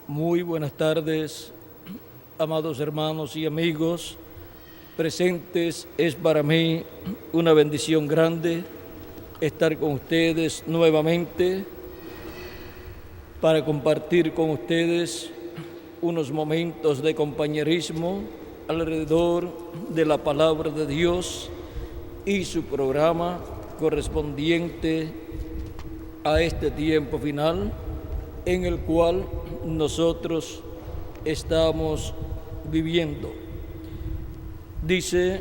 Muy buenas tardes, amados hermanos y amigos presentes. Es para mí una bendición grande estar con ustedes nuevamente para compartir con ustedes unos momentos de compañerismo alrededor de la palabra de Dios y su programa correspondiente a este tiempo final en el cual nosotros estamos viviendo. Dice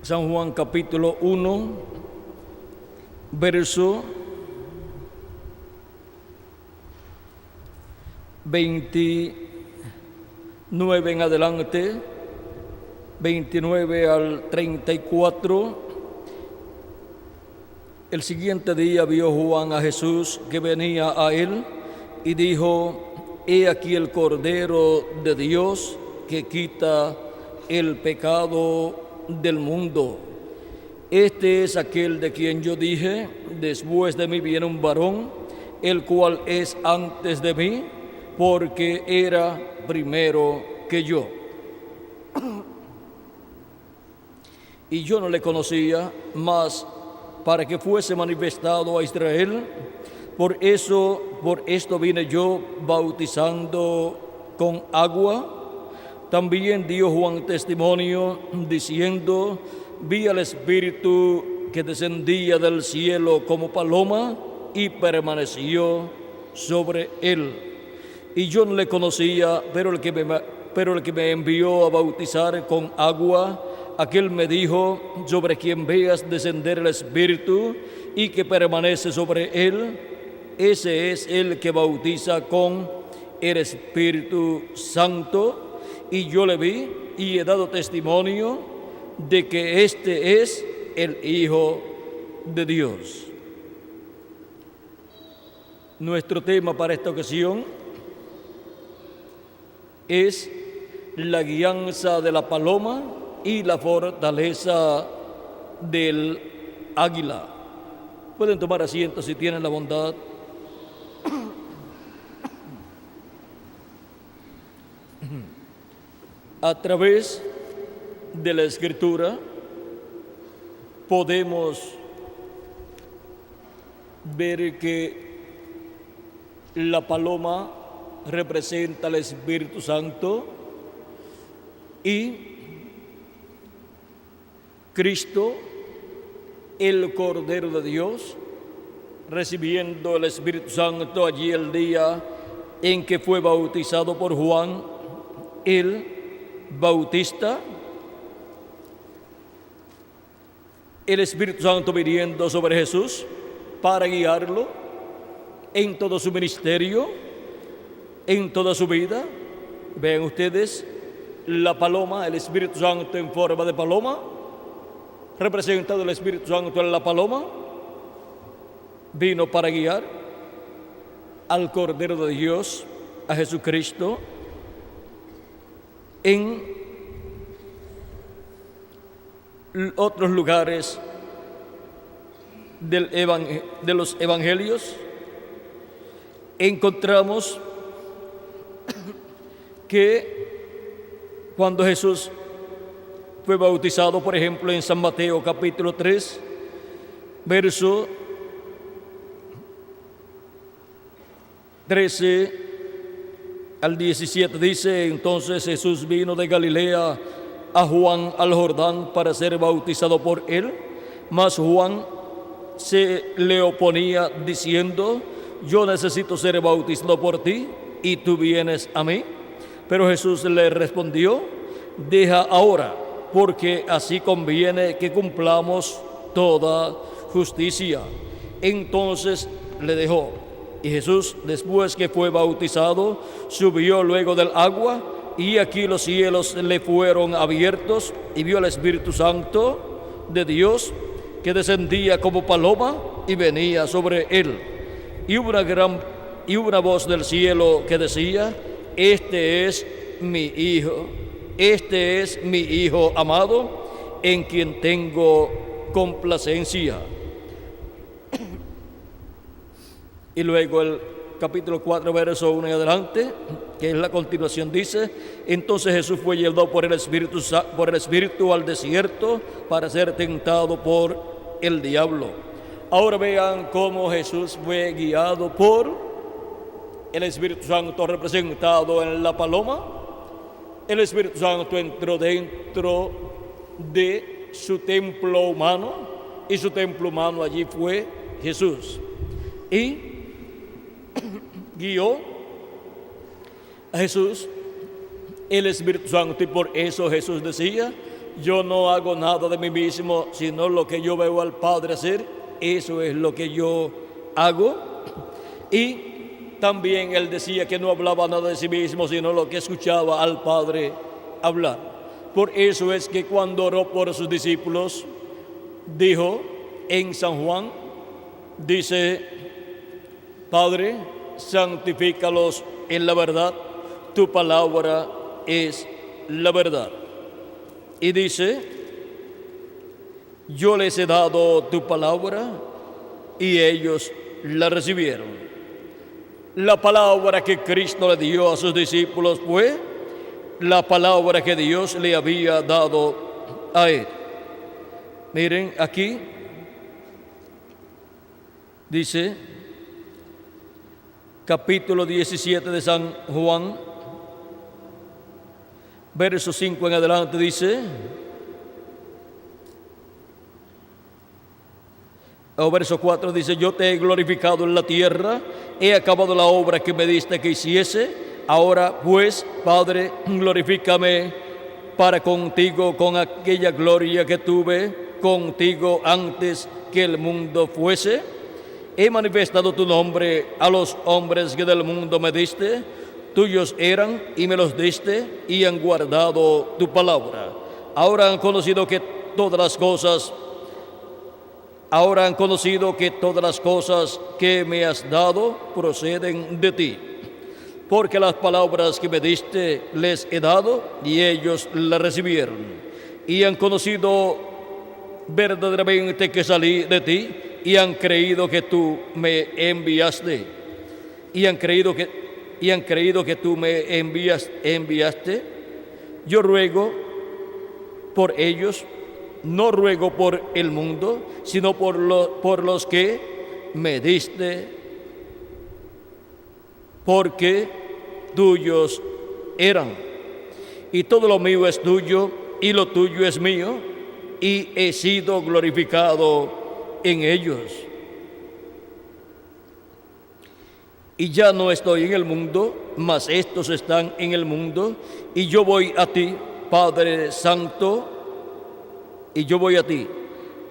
San Juan capítulo 1, verso 29 en adelante, 29 al 34. El siguiente día vio Juan a Jesús que venía a él y dijo: He aquí el Cordero de Dios que quita el pecado del mundo. Este es aquel de quien yo dije: después de mí viene un varón, el cual es antes de mí, porque era primero que yo. Y yo no le conocía, mas para que fuese manifestado a Israel, por esto vine yo bautizando con agua. También dio Juan testimonio diciendo: vi al Espíritu que descendía del cielo como paloma y permaneció sobre él. Y yo no le conocía, pero el que me envió a bautizar con agua, aquel me dijo: sobre quien veas descender el Espíritu y que permanece sobre él, ese es el que bautiza con el Espíritu Santo. Y yo le vi y he dado testimonio de que este es el Hijo de Dios. Nuestro tema para esta ocasión es la guianza de la paloma y la fortaleza del águila. Pueden tomar asiento si tienen la bondad. A través de la Escritura podemos ver que la paloma representa al Espíritu Santo y Cristo, el Cordero de Dios, recibiendo el Espíritu Santo allí el día en que fue bautizado por Juan el Bautista. El Espíritu Santo viniendo sobre Jesús para guiarlo en todo su ministerio, en toda su vida. Vean ustedes la paloma, el Espíritu Santo en forma de paloma, representado el Espíritu Santo en la paloma, vino para guiar al Cordero de Dios, a Jesucristo, en otros lugares de los evangelios. Encontramos que cuando Jesús fue bautizado, por ejemplo, en San Mateo capítulo 3, verso 13 al 17, dice: entonces Jesús vino de Galilea a Juan al Jordán para ser bautizado por él, mas Juan se le oponía diciendo: yo necesito ser bautizado por ti y tú vienes a mí. Pero Jesús le respondió: deja ahora, porque así conviene que cumplamos toda justicia. Entonces le dejó. Y Jesús, después que fue bautizado, subió luego del agua, y aquí los cielos le fueron abiertos, y vio al Espíritu Santo de Dios que descendía como paloma y venía sobre él. Y una voz del cielo que decía: este es mi Hijo amado, en quien tengo complacencia. Y luego el capítulo 4, verso 1 en adelante, que es la continuación, dice: entonces Jesús fue llevado por el Espíritu al desierto para ser tentado por el diablo. Ahora vean cómo Jesús fue guiado por el Espíritu Santo, representado en la paloma. El Espíritu Santo entró dentro de su templo humano, y su templo humano allí fue Jesús, y guió a Jesús el Espíritu Santo. Y por eso Jesús decía: yo no hago nada de mí mismo, sino lo que yo veo al Padre hacer, eso es lo que yo hago. Y también él decía que no hablaba nada de sí mismo, sino lo que escuchaba al Padre hablar. Por eso es que cuando oró por sus discípulos, dijo en San Juan, dice: Padre, santifícalos en la verdad, tu palabra es la verdad. Y dice: yo les he dado tu palabra y ellos la recibieron. La palabra que Cristo le dio a sus discípulos fue la palabra que Dios le había dado a él. Miren aquí, dice, capítulo 17 de San Juan, verso 5 en adelante, dice, o verso 4 dice: yo te he glorificado en la tierra, he acabado la obra que me diste que hiciese. Ahora pues, Padre, glorifícame para contigo con aquella gloria que tuve contigo antes que el mundo fuese. He manifestado tu nombre a los hombres que del mundo me diste. Tuyos eran y me los diste, y han guardado tu palabra. Ahora han conocido que todas las cosas que me has dado proceden de ti. Porque las palabras que me diste les he dado, y ellos las recibieron. Y han conocido verdaderamente que salí de ti, y han creído que tú me enviaste. Y han creído que tú me enviaste. Yo ruego por ellos, no ruego por el mundo, sino por los que me diste, porque tuyos eran. Y todo lo mío es tuyo, y lo tuyo es mío, y he sido glorificado en ellos. Y ya no estoy en el mundo, mas estos están en el mundo, y yo voy a ti, Padre Santo,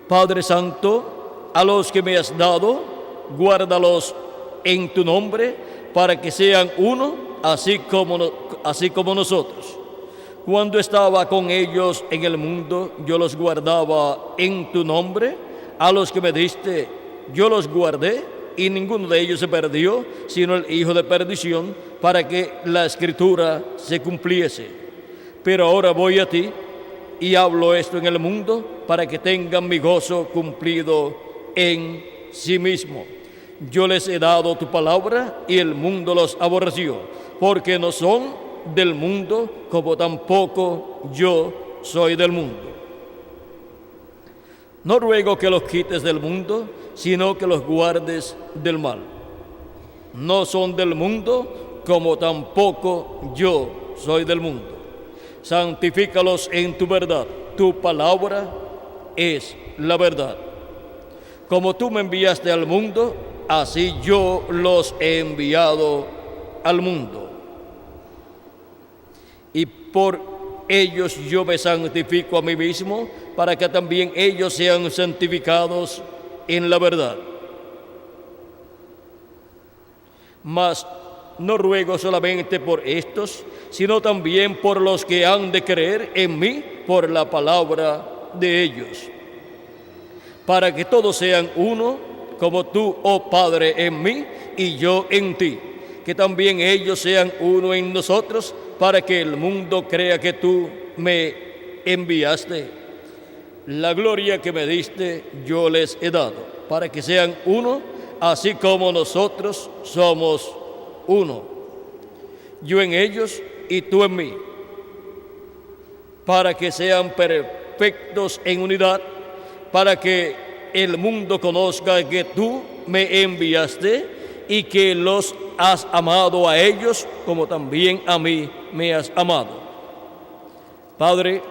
Padre Santo, a los que me has dado, guárdalos en tu nombre, para que sean uno, así como nosotros. Cuando estaba con ellos en el mundo, yo los guardaba en tu nombre. A los que me diste, yo los guardé, y ninguno de ellos se perdió, sino el hijo de perdición, para que la Escritura se cumpliese. Pero ahora voy a ti, y hablo esto en el mundo, para que tengan mi gozo cumplido en sí mismo. Yo les he dado tu palabra, y el mundo los aborreció, porque no son del mundo, como tampoco yo soy del mundo. No ruego que los quites del mundo, sino que los guardes del mal. No son del mundo, como tampoco yo soy del mundo. Santifícalos en tu verdad. Tu palabra es la verdad. Como tú me enviaste al mundo, así yo los he enviado al mundo. Y por ellos yo me santifico a mí mismo, para que también ellos sean santificados en la verdad. Mas no ruego solamente por estos, sino también por los que han de creer en mí por la palabra de ellos, para que todos sean uno, como tú, oh Padre, en mí y yo en ti, que también ellos sean uno en nosotros, para que el mundo crea que tú me enviaste. La gloria que me diste yo les he dado, para que sean uno, así como nosotros somos uno, yo en ellos y tú en mí, para que sean perfectos en unidad, para que el mundo conozca que tú me enviaste y que los has amado a ellos como también a mí me has amado. Padre,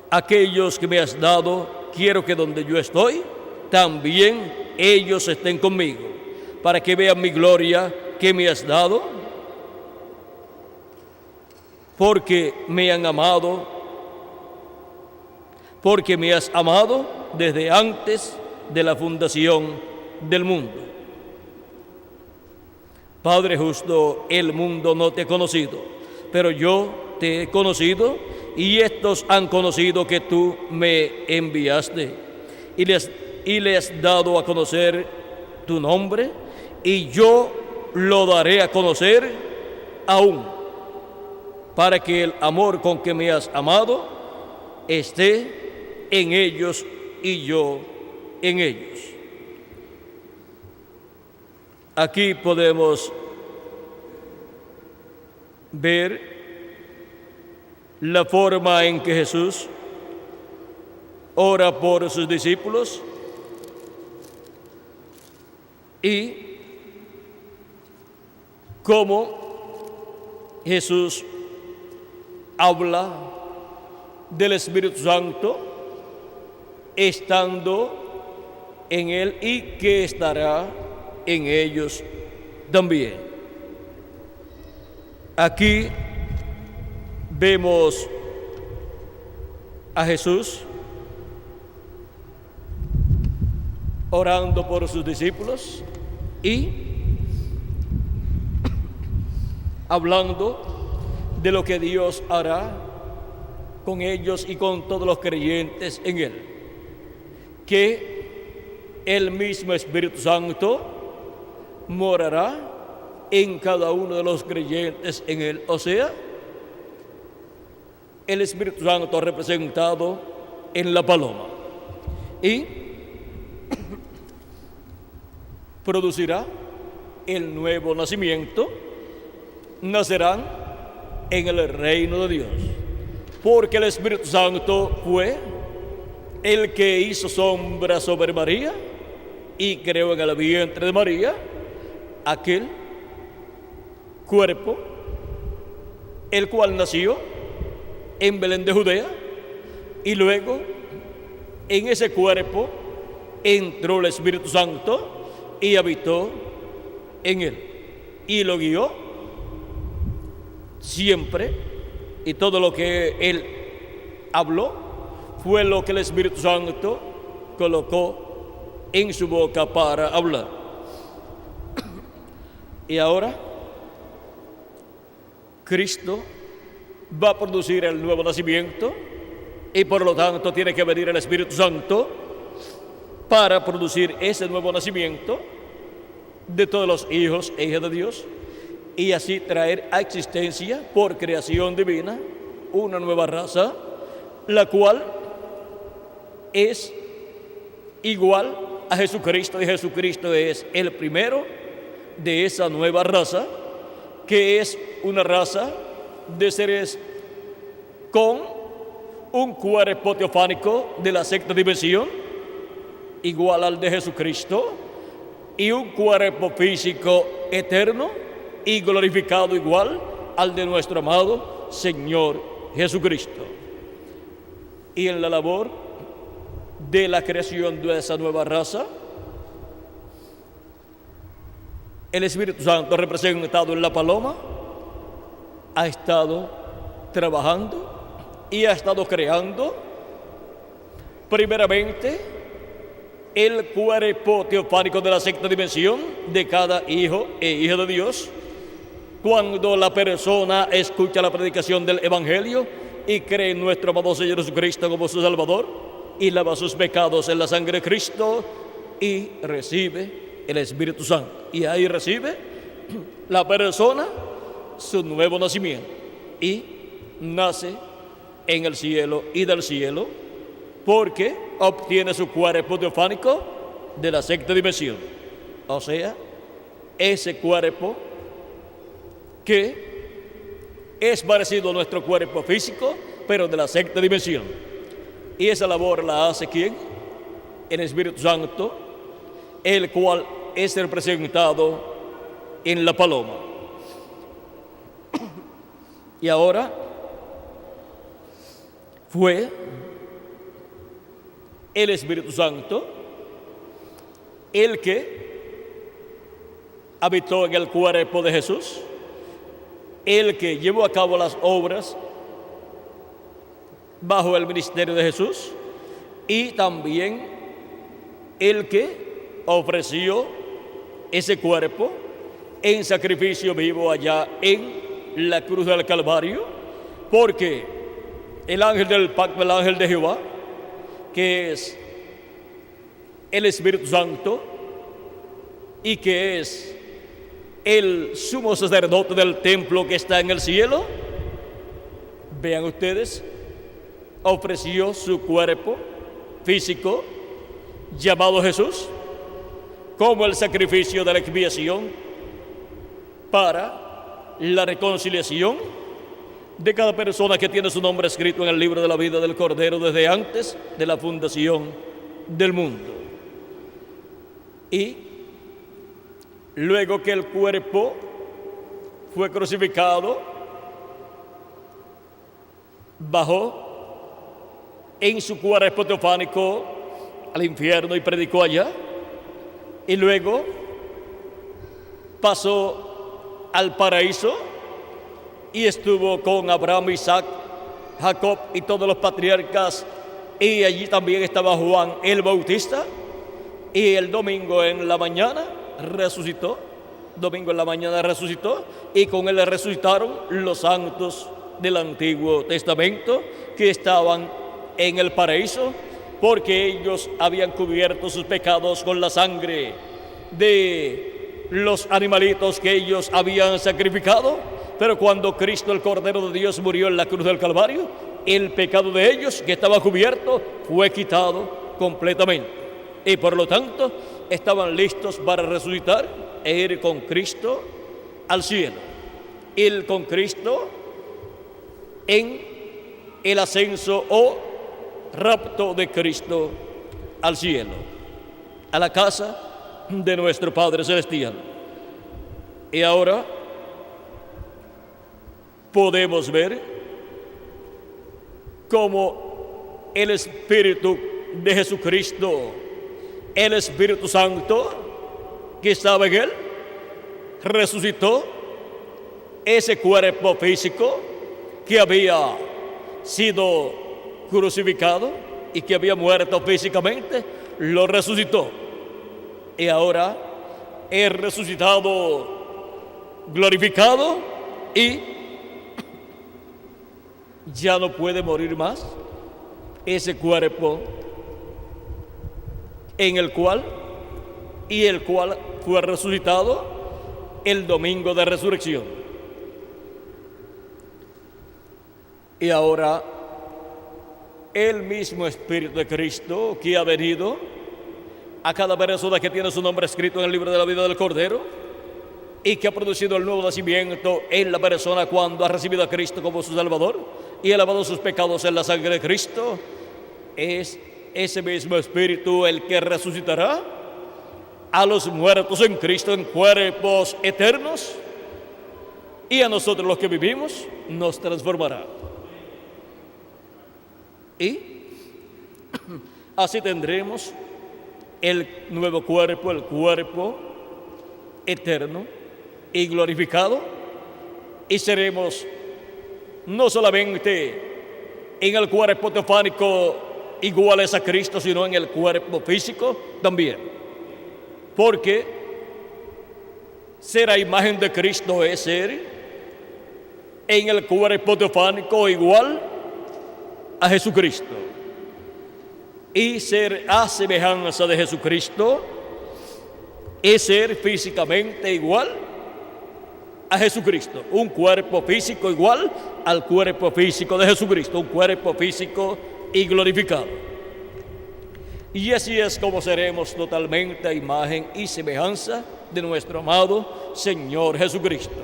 aquellos que me has dado, quiero que donde yo estoy, también ellos estén conmigo, para que vean mi gloria que me has dado, porque me han amado, porque me has amado desde antes de la fundación del mundo. Padre justo, el mundo no te ha conocido, pero yo te he conocido y estos han conocido que tú me enviaste y le has dado a conocer tu nombre, y yo lo daré a conocer aún, para que el amor con que me has amado esté en ellos y yo en ellos. Aquí podemos ver la forma en que Jesús ora por sus discípulos y cómo Jesús habla del Espíritu Santo estando en él y que estará en ellos también. Aquí vemos a Jesús orando por sus discípulos y hablando de lo que Dios hará con ellos y con todos los creyentes en Él. Que el mismo Espíritu Santo morará en cada uno de los creyentes en Él. O sea, el Espíritu Santo representado en la paloma. Y producirá el nuevo nacimiento, nacerán en el reino de Dios, porque el Espíritu Santo fue el que hizo sombra sobre María y creó en el vientre de María aquel cuerpo, el cual nació en Belén de Judea, y luego en ese cuerpo entró el Espíritu Santo y habitó en él, y lo guió siempre, y todo lo que él habló fue lo que el Espíritu Santo colocó en su boca para hablar. Y ahora Cristo va a producir el nuevo nacimiento, y por lo tanto tiene que venir el Espíritu Santo para producir ese nuevo nacimiento de todos los hijos e hijas de Dios, y así traer a existencia por creación divina una nueva raza, la cual es igual a Jesucristo, y Jesucristo es el primero de esa nueva raza, que es una raza de seres con un cuerpo teofánico de la sexta dimensión, igual al de Jesucristo, y un cuerpo físico eterno y glorificado igual al de nuestro amado Señor Jesucristo. Y en la labor de la creación de esa nueva raza, el Espíritu Santo, representado en la paloma, ha estado trabajando y ha estado creando primeramente el cuerpo teofánico de la sexta dimensión de cada hijo e hija de Dios. Cuando la persona escucha la predicación del Evangelio y cree en nuestro amado Señor Jesucristo como su Salvador, y lava sus pecados en la sangre de Cristo, y recibe el Espíritu Santo, y ahí recibe la persona su nuevo nacimiento y nace en el cielo y del cielo, porque obtiene su cuerpo teofánico de la sexta dimensión. O sea, ese cuerpo que es parecido a nuestro cuerpo físico, pero de la sexta dimensión. Y esa labor la hace ¿quién? El Espíritu Santo, el cual es representado en la paloma. Y ahora fue el Espíritu Santo el que habitó en el cuerpo de Jesús, el que llevó a cabo las obras bajo el ministerio de Jesús, y también el que ofreció ese cuerpo en sacrificio vivo allá en la cruz del Calvario, porque el ángel del pacto, el ángel de Jehová, que es el Espíritu Santo y que es el sumo sacerdote del templo que está en el cielo, vean ustedes, ofreció su cuerpo físico llamado Jesús como el sacrificio de la expiación para la reconciliación de cada persona que tiene su nombre escrito en el libro de la vida del Cordero desde antes de la fundación del mundo. Y luego que el cuerpo fue crucificado, bajó en su cuerpo teofánico al infierno y predicó allá, y luego pasó al paraíso y estuvo con Abraham, Isaac, Jacob y todos los patriarcas, y allí también estaba Juan el Bautista, y el domingo en la mañana resucitó, y con él resucitaron los santos del Antiguo Testamento que estaban en el paraíso, porque ellos habían cubierto sus pecados con la sangre de los animalitos que ellos habían sacrificado. Pero cuando Cristo, el Cordero de Dios, murió en la cruz del Calvario, el pecado de ellos que estaba cubierto fue quitado completamente, y por lo tanto estaban listos para resucitar e ir con Cristo al cielo, ir con Cristo en el ascenso o rapto de Cristo al cielo, a la casa de nuestro Padre Celestial. Y ahora podemos ver cómo el Espíritu de Jesucristo, el Espíritu Santo que estaba en él, resucitó ese cuerpo físico que había sido crucificado y que había muerto físicamente, lo resucitó. Y ahora es resucitado, glorificado, y ya no puede morir más ese cuerpo en el cual fue resucitado el domingo de resurrección. Y ahora el mismo Espíritu de Cristo que ha venido a cada persona que tiene su nombre escrito en el libro de la vida del Cordero y que ha producido el nuevo nacimiento en la persona cuando ha recibido a Cristo como su Salvador y ha lavado sus pecados en la sangre de Cristo, es ese mismo Espíritu el que resucitará a los muertos en Cristo en cuerpos eternos, y a nosotros los que vivimos nos transformará. Y así tendremos el nuevo cuerpo, el cuerpo eterno y glorificado, y seremos no solamente en el cuerpo teofánico iguales a Cristo, sino en el cuerpo físico también, porque ser a imagen de Cristo es ser en el cuerpo teofánico igual a Jesucristo, y ser a semejanza de Jesucristo es ser físicamente igual a Jesucristo, un cuerpo físico igual al cuerpo físico de Jesucristo, un cuerpo físico y glorificado. Y así es como seremos totalmente a imagen y semejanza de nuestro amado Señor Jesucristo.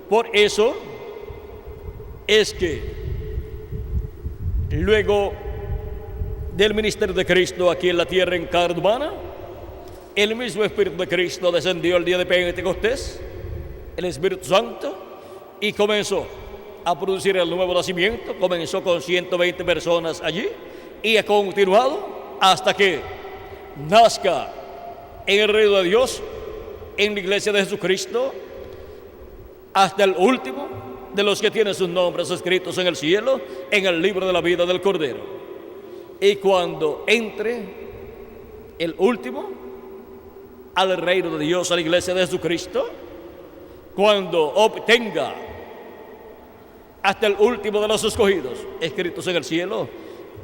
Por eso es que luego del ministerio de Cristo aquí en la tierra en carne humana, el mismo Espíritu de Cristo descendió el día de Pentecostés, el Espíritu Santo, y comenzó a producir el nuevo nacimiento. Comenzó con 120 personas allí y ha continuado hasta que nazca en el reino de Dios, en la iglesia de Jesucristo, hasta el último de los que tienen sus nombres escritos en el cielo, en el libro de la vida del Cordero. Y cuando entre el último al reino de Dios, a la iglesia de Jesucristo, cuando obtenga hasta el último de los escogidos escritos en el cielo,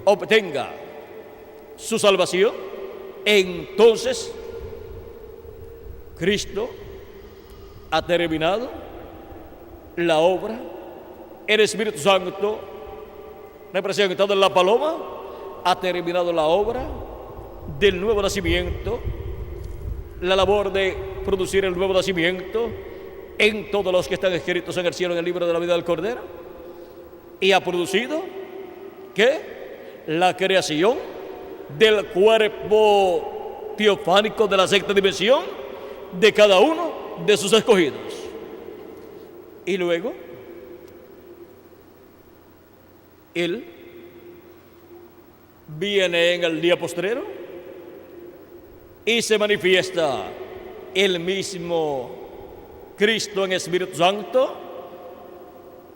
obtenga su salvación, entonces Cristo ha terminado la obra. El Espíritu Santo, representado en la paloma, ha terminado la obra del nuevo nacimiento, la labor de producir el nuevo nacimiento en todos los que están escritos en el cielo, en el libro de la vida del Cordero, y ha producido ¿qué? La creación del cuerpo teofánico de la sexta dimensión de cada uno de sus escogidos. Y luego Él viene en el día postrero y se manifiesta el mismo Cristo en Espíritu Santo,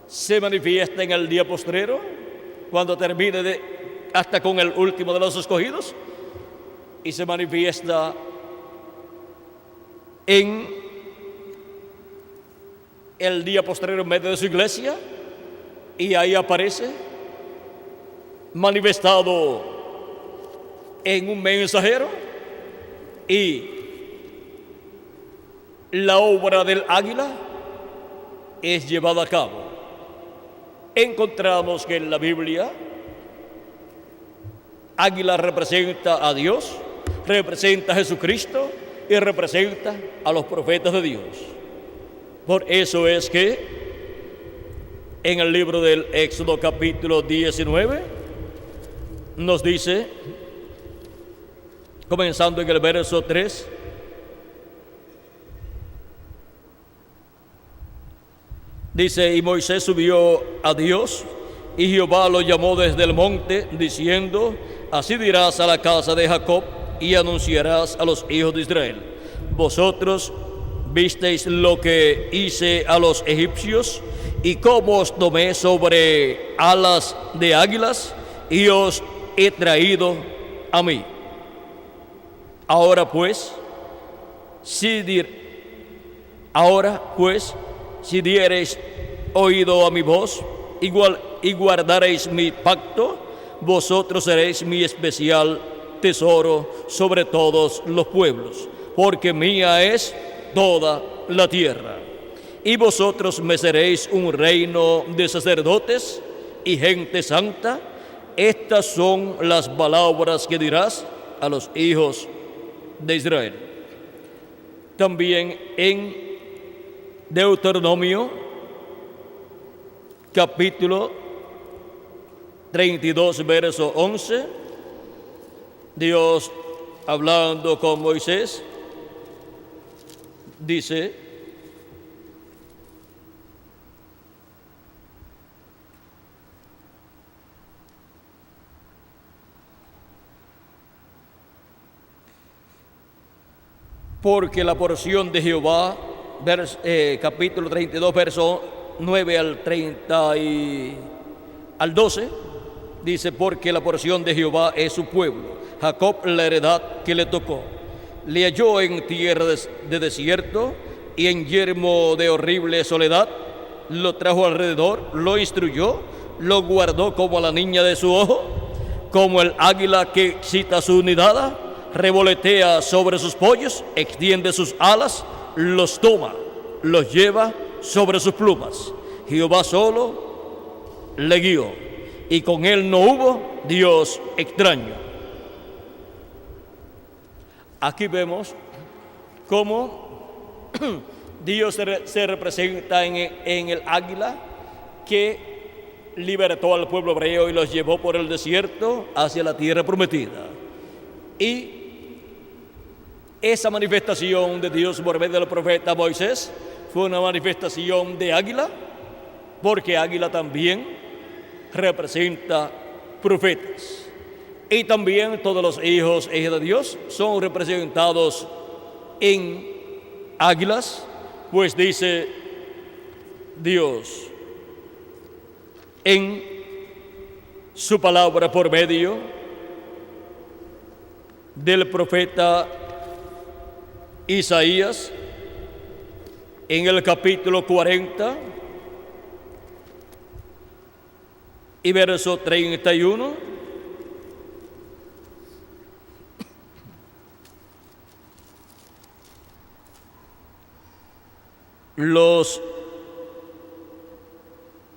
se manifiesta en el día postrero cuando termine hasta con el último de los escogidos, y se manifiesta en el día postrero en medio de su iglesia, y ahí aparece manifestado en un mensajero, y la obra del águila es llevada a cabo. Encontramos que en la Biblia águila representa a Dios, representa a Jesucristo y representa a los profetas de Dios. Por eso es que en el libro del Éxodo capítulo 19 nos dice, comenzando en el verso 3, dice: y Moisés subió a Dios, y Jehová lo llamó desde el monte, diciendo: así dirás a la casa de Jacob, y anunciarás a los hijos de Israel: vosotros visteis lo que hice a los egipcios, y cómo os tomé sobre alas de águilas, y os he traído a mí. Ahora pues, si diereis oído a mi voz y guardareis mi pacto, vosotros seréis mi especial tesoro sobre todos los pueblos, porque mía es toda la tierra. Y vosotros me seréis un reino de sacerdotes y gente santa. Estas son las palabras que dirás a los hijos de Israel. También en Deuteronomio capítulo 32 verso 11, Dios hablando con Moisés dice: porque la porción de Jehová, capítulo 32, verso 9 al 12, dice: porque la porción de Jehová es su pueblo, Jacob la heredad que le tocó. Le halló en tierra de desierto y en yermo de horrible soledad. Lo trajo alrededor, lo instruyó, lo guardó como a la niña de su ojo, como el águila que excita su nidada. Revolotea sobre sus pollos, extiende sus alas, los toma, los lleva sobre sus plumas. Jehová solo le guió, y con él no hubo Dios extraño. Aquí vemos cómo Dios se representa en el águila que libertó al pueblo hebreo y los llevó por el desierto hacia la tierra prometida. Y esa manifestación de Dios por medio del profeta Moisés fue una manifestación de águila, porque águila también representa profetas. Y también todos los hijos e hijas de Dios son representados en águilas, pues dice Dios en su palabra por medio del profeta Isaías, en el capítulo 40 y verso 31.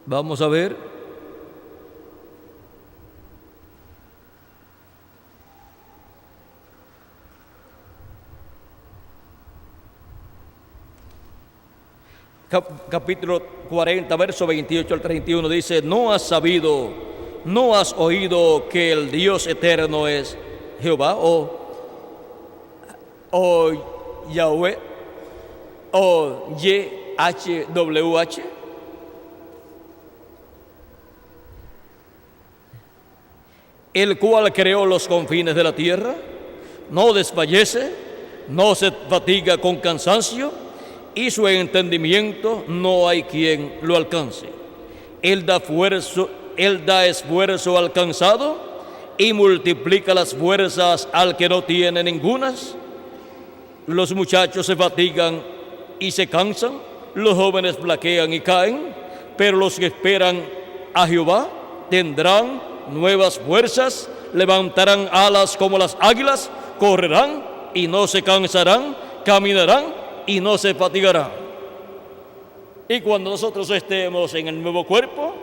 Vamos a ver. Capítulo 40, verso 28 al 31 dice: ¿No has sabido, no has oído que el Dios eterno es Jehová o Yahweh o YHWH? El cual creó los confines de la tierra, no desfallece, no se fatiga con cansancio, y su entendimiento no hay quien lo alcance. Él da esfuerzo al cansado y multiplica las fuerzas al que no tiene ningunas. Los muchachos se fatigan y se cansan, los jóvenes flaquean y caen, pero los que esperan a Jehová tendrán nuevas fuerzas, levantarán alas como las águilas, correrán y no se cansarán, caminarán y no se fatigarán. Y cuando nosotros estemos en el nuevo cuerpo,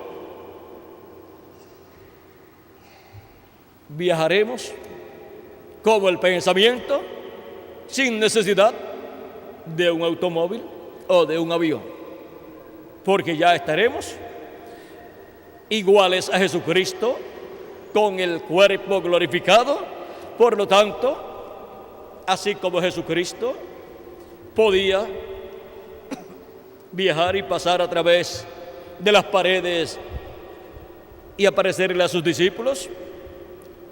viajaremos como el pensamiento, sin necesidad de un automóvil o de un avión, porque ya estaremos iguales a Jesucristo con el cuerpo glorificado. Por lo tanto, así como Jesucristo podía viajar y pasar a través de las paredes y aparecerle a sus discípulos,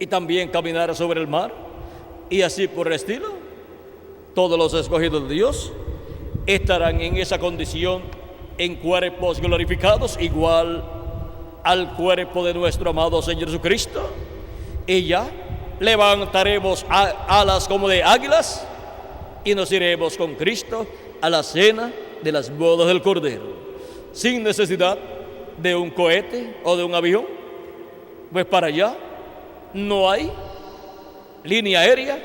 y también caminar sobre el mar, y así por el estilo, todos los escogidos de Dios estarán en esa condición, en cuerpos glorificados, igual al cuerpo de nuestro amado Señor Jesucristo, y ya levantaremos alas como de águilas y nos iremos con Cristo a la cena de las bodas del Cordero, sin necesidad de un cohete o de un avión, pues para allá no hay línea aérea,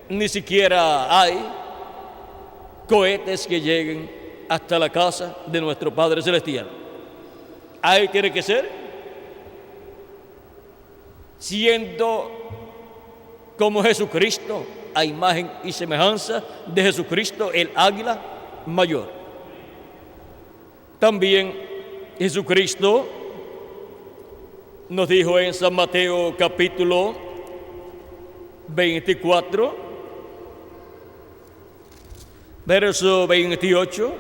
ni siquiera hay cohetes que lleguen hasta la casa de nuestro Padre Celestial. Ahí tiene que ser siendo como Jesucristo, a imagen y semejanza de Jesucristo, el águila mayor. También Jesucristo nos dijo en San Mateo capítulo 24, verso 28,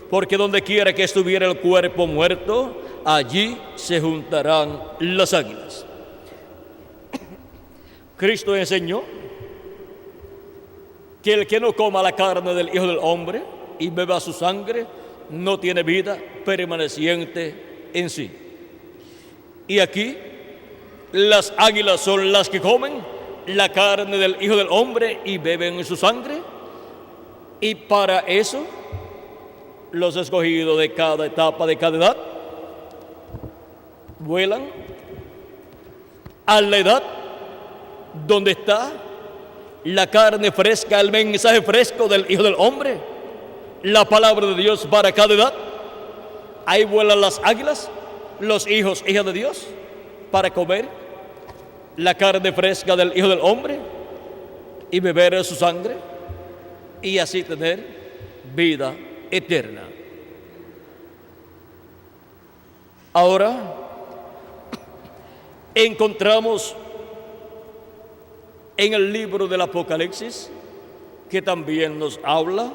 porque donde quiera que estuviera el cuerpo muerto, allí se juntarán las águilas. Cristo enseñó que el que no coma la carne del Hijo del Hombre y beba su sangre no tiene vida permaneciente en sí. Y aquí las águilas son las que comen la carne del Hijo del Hombre y beben su sangre, y para eso los escogidos de cada etapa, de cada edad, vuelan a la edad donde está la carne fresca, el mensaje fresco del Hijo del Hombre, la palabra de Dios para cada edad. Ahí vuelan las águilas, los hijos, hijas de Dios, para comer la carne fresca del Hijo del Hombre. y beber de su sangre y así tener vida eterna. Ahora encontramos en el libro del Apocalipsis, que también nos habla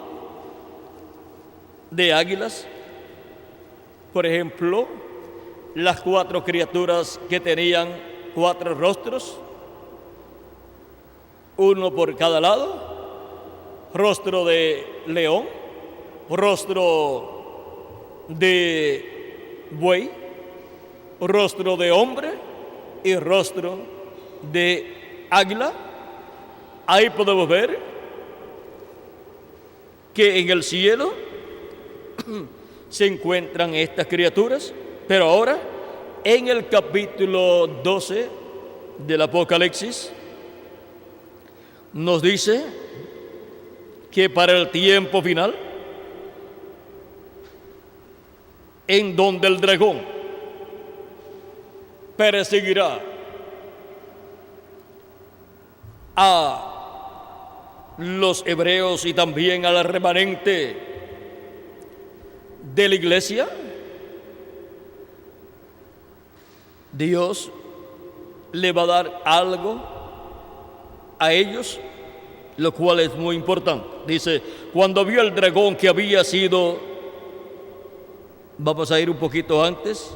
de águilas, por ejemplo, las 4 criaturas que tenían 4 rostros, uno por cada lado, rostro de león, rostro de buey, rostro de hombre y rostro de águila. Ahí podemos ver que en el cielo se encuentran estas criaturas, pero ahora en el capítulo 12 del Apocalipsis nos dice que para el tiempo final, en donde el dragón perseguirá a los hebreos y también al remanente de la iglesia, Dios le va a dar algo a ellos, lo cual es muy importante. Dice, cuando vio el dragón que había sido, vamos a ir un poquito antes,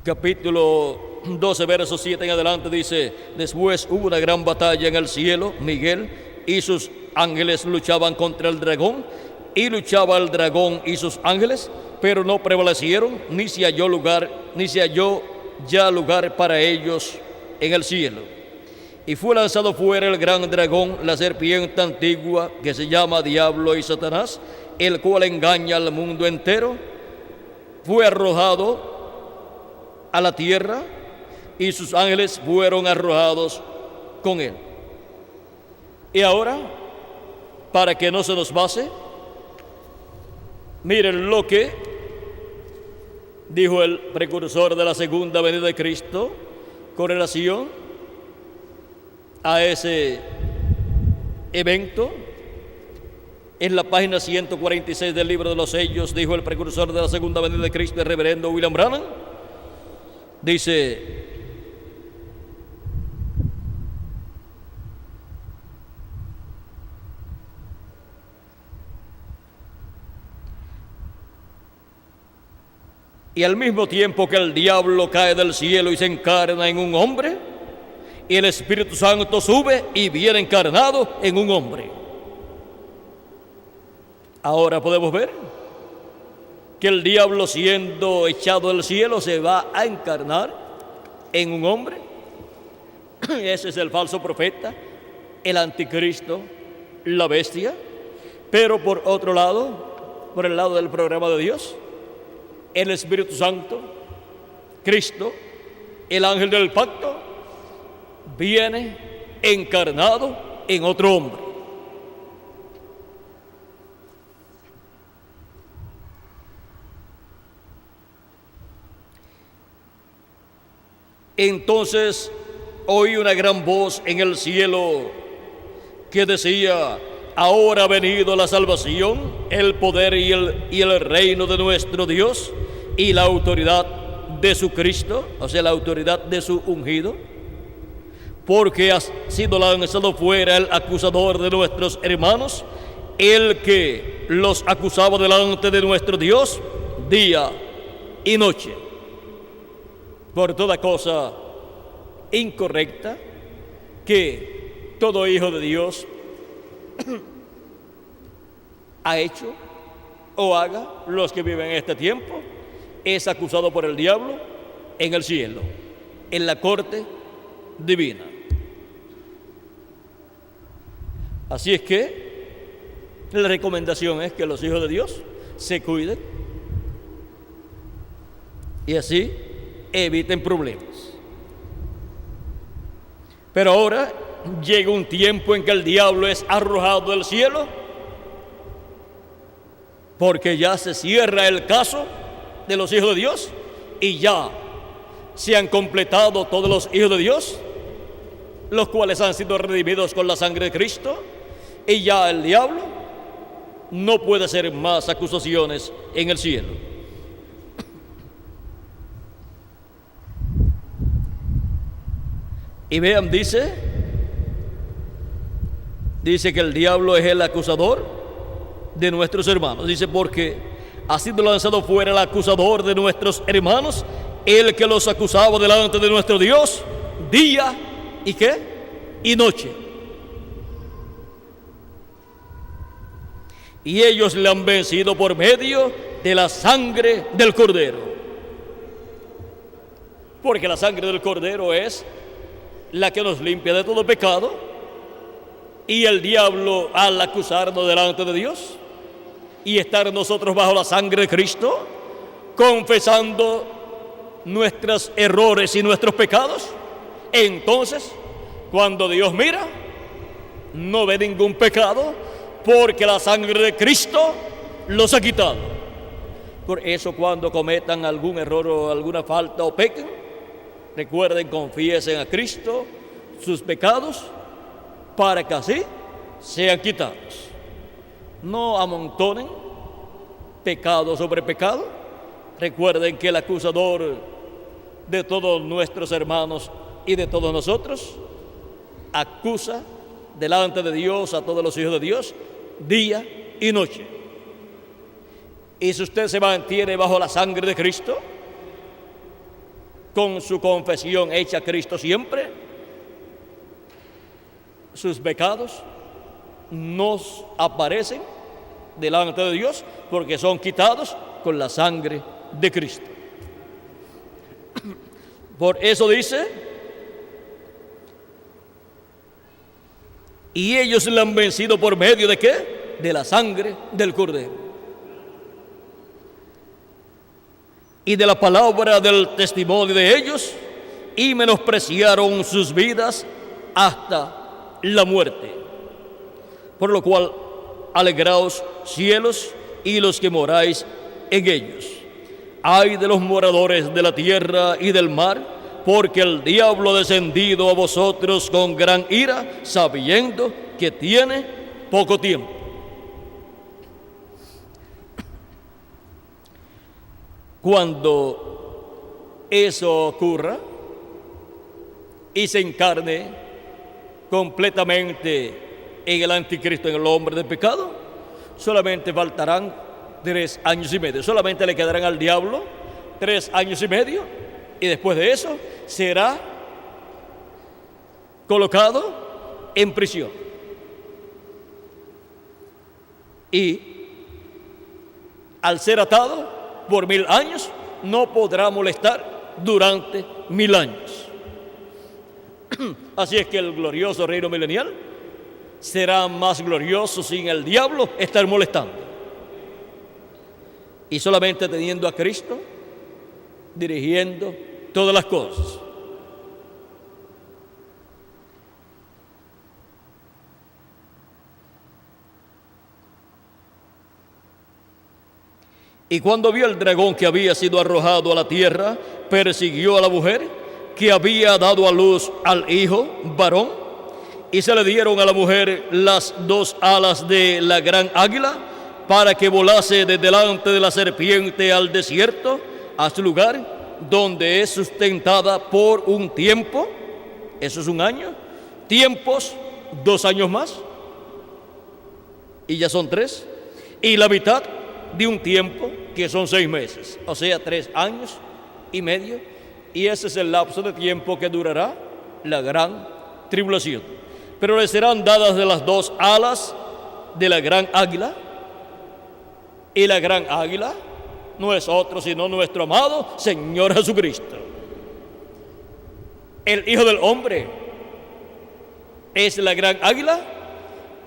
capítulo 12, verso 7 en adelante, dice, después hubo una gran batalla en el cielo, Miguel y sus ángeles luchaban contra el dragón, y luchaba el dragón y sus ángeles, pero no prevalecieron, ni se halló ya lugar para ellos en el cielo. Y fue lanzado fuera el gran dragón, la serpiente antigua, que se llama Diablo y Satanás, el cual engaña al mundo entero. Fue arrojado a la tierra, y sus ángeles fueron arrojados con él. Y ahora, para que no se nos pase, miren lo que dijo el precursor de la segunda venida de Cristo con relación a ese evento. En la página 146 del libro de los sellos, dijo el precursor de la segunda venida de Cristo, el reverendo William Branham, dice: y al mismo tiempo que el diablo cae del cielo y se encarna en un hombre, y el Espíritu Santo sube y viene encarnado en un hombre. Ahora podemos ver que el diablo, siendo echado del cielo, se va a encarnar en un hombre. Ese es el falso profeta, el anticristo, la bestia. Pero por otro lado, por el lado del programa de Dios, el Espíritu Santo, Cristo, el ángel del pacto, viene encarnado en otro hombre. Entonces oí una gran voz en el cielo que decía: ahora ha venido la salvación, el poder y el reino de nuestro Dios y la autoridad de su Cristo, o sea, la autoridad de su ungido, porque ha sido lanzado fuera el acusador de nuestros hermanos, el que los acusaba delante de nuestro Dios día y noche, por toda cosa incorrecta que todo hijo de Dios ha hecho o haga. Los que viven en este tiempo es acusado por el diablo en el cielo, en la corte divina. Así es que la recomendación es que los hijos de Dios se cuiden y así eviten problemas. Pero ahora llega un tiempo en que el diablo es arrojado del cielo, porque ya se cierra el caso de los hijos de Dios y ya se han completado todos los hijos de Dios, los cuales han sido redimidos con la sangre de Cristo, y ya el diablo no puede hacer más acusaciones en el cielo. Y vean, dice que el diablo es el acusador de nuestros hermanos. Dice, porque ha sido lanzado fuera el acusador de nuestros hermanos, el que los acusaba delante de nuestro Dios, día y ¿qué? Y noche. Y ellos le han vencido por medio de la sangre del Cordero. Porque la sangre del Cordero es la que nos limpia de todo pecado. Y el diablo, al acusarnos delante de Dios y estar nosotros bajo la sangre de Cristo, confesando nuestros errores y nuestros pecados, entonces, cuando Dios mira, no ve ningún pecado, porque la sangre de Cristo los ha quitado. Por eso, cuando cometan algún error o alguna falta o pequen, recuerden, confiesen a Cristo sus pecados, para que así sean quitados. No amontonen pecado sobre pecado. Recuerden que el acusador de todos nuestros hermanos y de todos nosotros acusa delante de Dios a todos los hijos de Dios día y noche. Y si usted se mantiene bajo la sangre de Cristo, con su confesión hecha a Cristo siempre, sus pecados nos aparecen delante de Dios, porque son quitados con la sangre de Cristo. Por eso dice, y ellos le han vencido por medio de ¿qué? De la sangre del Cordero y de la palabra del testimonio de ellos, y menospreciaron sus vidas hasta la muerte. Por lo cual, alegraos cielos y los que moráis en ellos. Ay de los moradores de la tierra y del mar, porque el diablo ha descendido a vosotros con gran ira, sabiendo que tiene poco tiempo. Cuando eso ocurra y se encarne completamente en el anticristo, en el hombre de pecado, solamente faltarán 3 años y medio. Solamente le quedarán al diablo 3 años y medio, y después de eso será colocado en prisión. Y al ser atado por 1000 años, no podrá molestar durante 1000 años. Así es que el glorioso reino milenial será más glorioso sin el diablo estar molestando, y solamente teniendo a Cristo dirigiendo todas las cosas. Y cuando vio el dragón que había sido arrojado a la tierra, persiguió a la mujer que había dado a luz al hijo varón, y se le dieron a la mujer las 2 alas de la gran águila, para que volase de delante de la serpiente al desierto, a su lugar donde es sustentada por un tiempo. Eso es 1 año. Tiempos, 2 años más, y ya son 3. Y la mitad de un tiempo, que son 6 meses, o sea, 3 años y medio, y ese es el lapso de tiempo que durará la gran tribulación. Pero le serán dadas de las 2 alas de la gran águila, y la gran águila no es otro sino nuestro amado Señor Jesucristo. El Hijo del Hombre es la gran águila,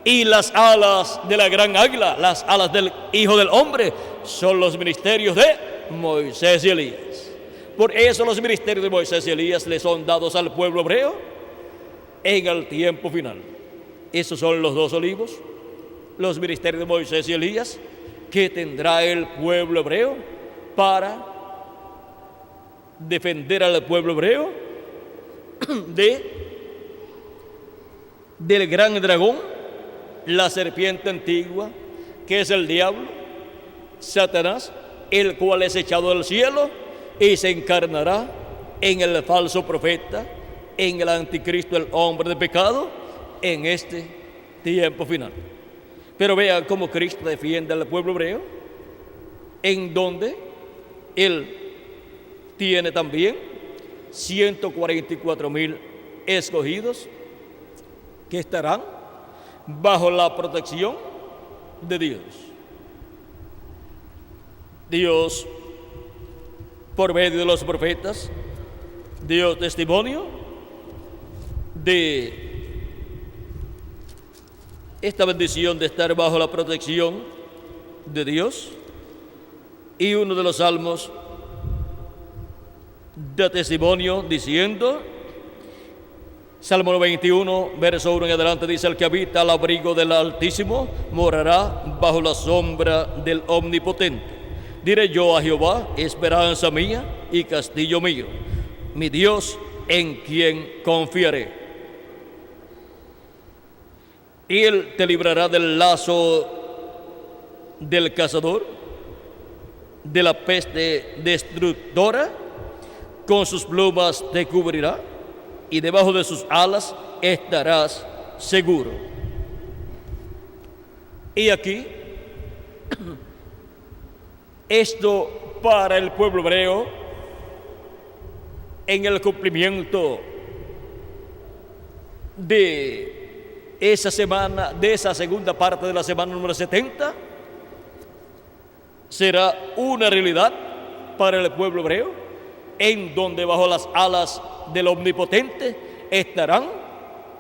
y las alas de la gran águila, las alas del Hijo del Hombre, son los ministerios de Moisés y Elías. Por eso los ministerios de Moisés y Elías le son dados al pueblo hebreo en el tiempo final. Esos son los 2 olivos, los ministerios de Moisés y Elías, que tendrá el pueblo hebreo para defender al pueblo hebreo del gran dragón, la serpiente antigua, que es el diablo, Satanás, el cual es echado del cielo y se encarnará en el falso profeta, en el anticristo, el hombre de pecado, en este tiempo final. Pero vean cómo Cristo defiende al pueblo hebreo, en donde Él tiene también 144,000 escogidos que estarán bajo la protección de Dios. Dios, por medio de los profetas, dio testimonio de esta bendición de estar bajo la protección de Dios. Y uno de los salmos da testimonio diciendo, Salmo 91, verso 1 en adelante, dice: el que habita al abrigo del Altísimo morará bajo la sombra del Omnipotente. Diré yo a Jehová, esperanza mía y castillo mío, mi Dios en quien confiaré. Él te librará del lazo del cazador, de la peste destructora, con sus plumas te cubrirá y debajo de sus alas estarás seguro. Y aquí, esto para el pueblo hebreo, en el cumplimiento de esa semana, de esa segunda parte de la semana número 70, será una realidad para el pueblo hebreo, en donde bajo las alas del Omnipotente estarán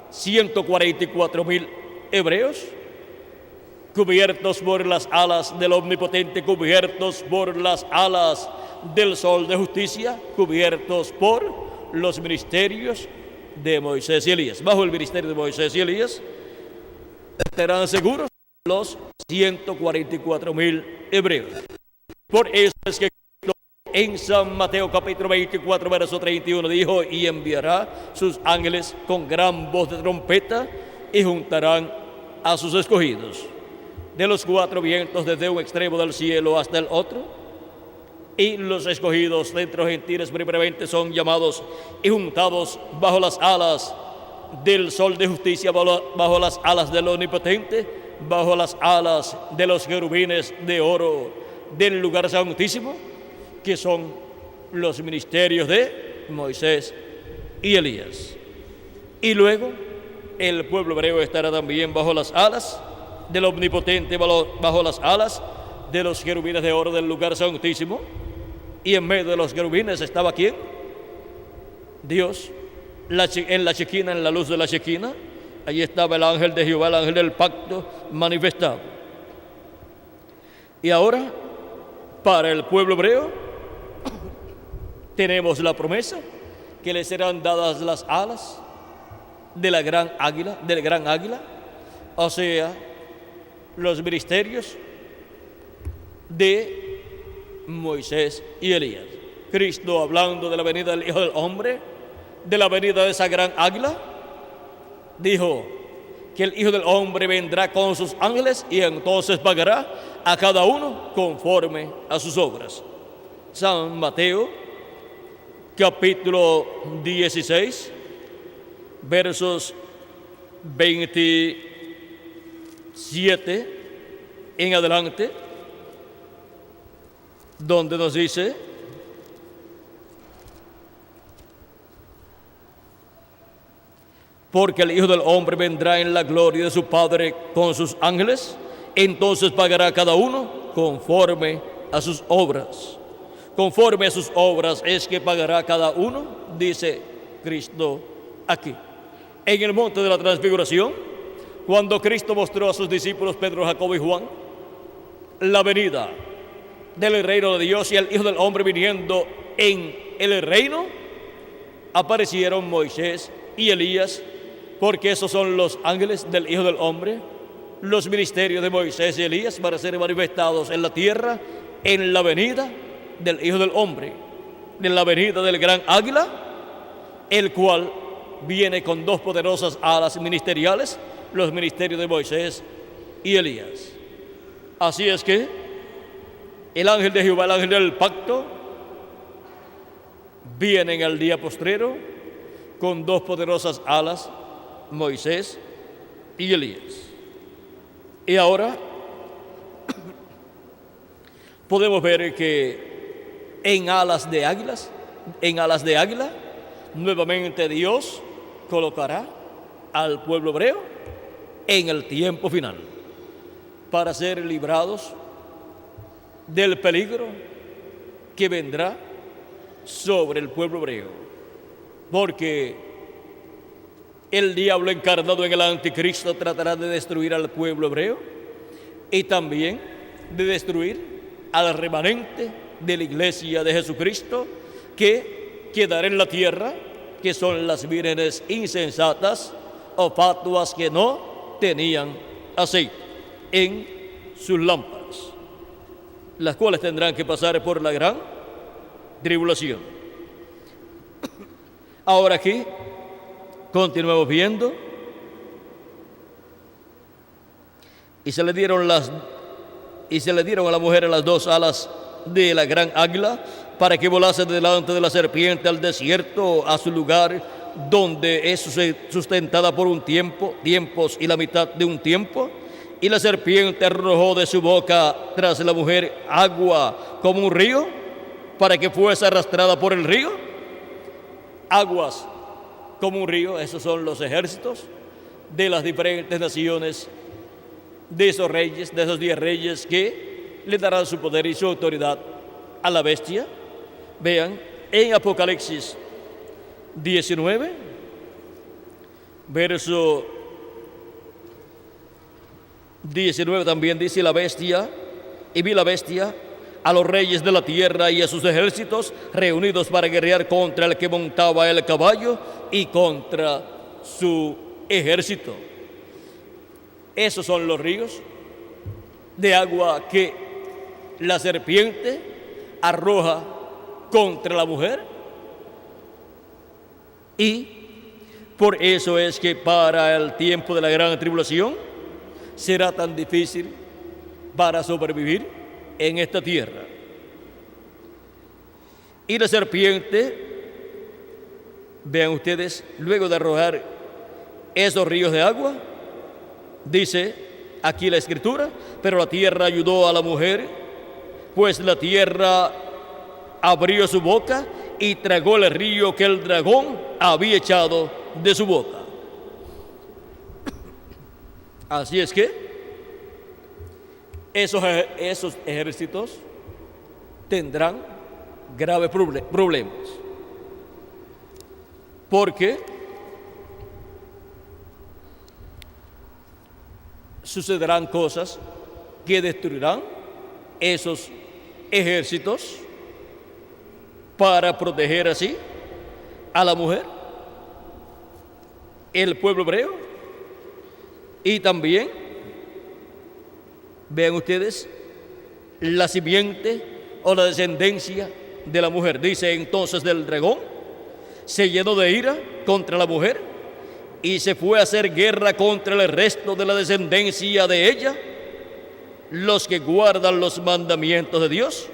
144,000 hebreos, cubiertos por las alas del Omnipotente, cubiertos por las alas del Sol de Justicia, cubiertos por los ministerios de Moisés y Elías. Bajo el ministerio de Moisés y Elías estarán seguros los 144,000 hebreos. Por eso es que en San Mateo capítulo 24, verso 31 dijo: y enviará sus ángeles con gran voz de trompeta y juntarán a sus escogidos de los cuatro vientos, desde un extremo del cielo hasta el otro. Y los escogidos de entre los gentiles primeramente son llamados y juntados bajo las alas del Sol de Justicia, bajo las alas del Omnipotente, bajo las alas de los querubines de oro del lugar santísimo, que son los ministerios de Moisés y Elías. Y luego el pueblo hebreo estará también bajo las alas del Omnipotente, bajo las alas de los querubines de oro del lugar santísimo. Y en medio de los querubines estaba ¿quién? Dios. En la Shequina, en la luz de la Shequina, allí estaba el ángel de Jehová, el ángel del pacto manifestado. Y ahora, para el pueblo hebreo, tenemos la promesa que le serán dadas las alas de la gran águila, del gran águila, o sea, los ministerios de Moisés y Elías. Cristo, hablando de la venida del Hijo del Hombre, de la venida de esa gran águila, dijo que el Hijo del Hombre vendrá con sus ángeles y entonces pagará a cada uno conforme a sus obras. San Mateo capítulo 16, versos 27 en adelante, donde nos dice: porque el Hijo del Hombre vendrá en la gloria de su Padre con sus ángeles, entonces pagará cada uno conforme a sus obras. Conforme a sus obras es que pagará cada uno, dice Cristo aquí. En el monte de la transfiguración, cuando Cristo mostró a sus discípulos Pedro, Jacobo y Juan la venida del reino de Dios y el Hijo del Hombre viniendo en el reino, aparecieron Moisés y Elías, porque esos son los ángeles del Hijo del Hombre, los ministerios de Moisés y Elías para ser manifestados en la tierra en la venida del Hijo del Hombre. de la venida del gran águila, el cual viene con dos poderosas alas ministeriales, los ministerios de Moisés y Elías. Así es que el ángel de Jehová, el ángel del pacto, viene en el día postrero con dos poderosas alas, Moisés y Elías. Y ahora podemos ver que en alas de águila, nuevamente Dios colocará al pueblo hebreo en el tiempo final para ser librados del peligro que vendrá sobre el pueblo hebreo. Porque el diablo encarnado en el anticristo tratará de destruir al pueblo hebreo y también de destruir al remanente de la iglesia de Jesucristo que quedará en la tierra, que son las vírgenes insensatas o fatuas que no tenían aceite en sus lámparas, las cuales tendrán que pasar por la gran tribulación. Ahora aquí continuamos viendo, y se le dieron a la mujer las dos alas de la gran águila para que volase delante de la serpiente al desierto, a su lugar donde es sustentada por un tiempos y la mitad de un tiempo. Y la serpiente arrojó de su boca tras la mujer agua como un río, para que fuese arrastrada por el río. Aguas como un río, esos son los ejércitos de las diferentes naciones, de esos reyes, de esos 10 reyes que le darán su poder y su autoridad a la bestia. Vean, en Apocalipsis 19, verso 19 también dice: la bestia, y vi la bestia, a los reyes de la tierra y a sus ejércitos reunidos para guerrear contra el que montaba el caballo y contra su ejército. Esos son los ríos de agua que la serpiente arroja contra la mujer, y por eso es que para el tiempo de la gran tribulación será tan difícil para sobrevivir en esta tierra. Y la serpiente, vean ustedes, luego de arrojar esos ríos de agua, dice aquí la escritura: pero la tierra ayudó a la mujer, pues la tierra abrió su boca y tragó el río que el dragón había echado de su boca. Así es que esos ejércitos tendrán graves problemas, porque sucederán cosas que destruirán esos ejércitos para proteger así a la mujer, el pueblo hebreo, y también, vean ustedes, la simiente o la descendencia de la mujer. Dice entonces: del dragón se llenó de ira contra la mujer y se fue a hacer guerra contra el resto de la descendencia de ella, los que guardan los mandamientos de Dios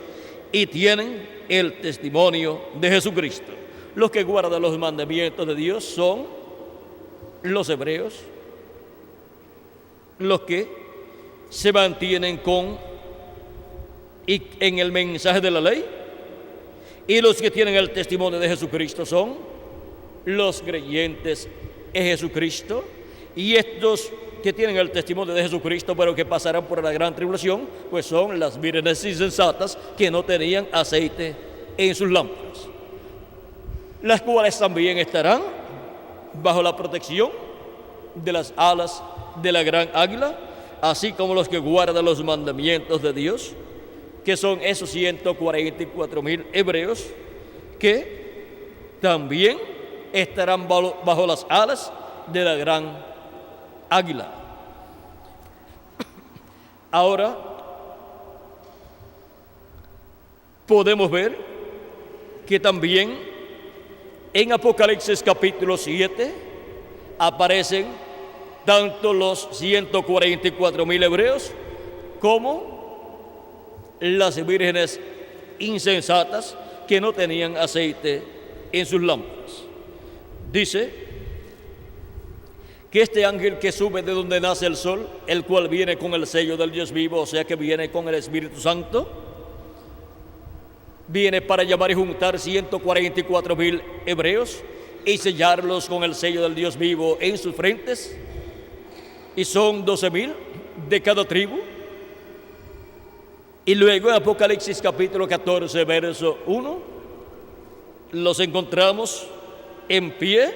y tienen el testimonio de Jesucristo. Los que guardan los mandamientos de Dios son los hebreos, los que se mantienen en el mensaje de la ley, y los que tienen el testimonio de Jesucristo son los creyentes en Jesucristo. Y estos que tienen el testimonio de Jesucristo, pero que pasarán por la gran tribulación, pues son las vírgenes insensatas que no tenían aceite en sus lámparas, las cuales también estarán bajo la protección de las alas de la gran águila, así como los que guardan los mandamientos de Dios, que son esos 144,000 hebreos, que también estarán bajo las alas de la gran águila. Ahora podemos ver que también en Apocalipsis capítulo 7 aparecen tanto los 144,000 hebreos como las vírgenes insensatas que no tenían aceite en sus lámparas. Dice que este ángel que sube de donde nace el sol, el cual viene con el sello del Dios vivo, o sea que viene con el Espíritu Santo, viene para llamar y juntar 144,000 hebreos y sellarlos con el sello del Dios vivo en sus frentes, y son 12,000 de cada tribu. Y luego en Apocalipsis capítulo 14, verso 1, los encontramos en pie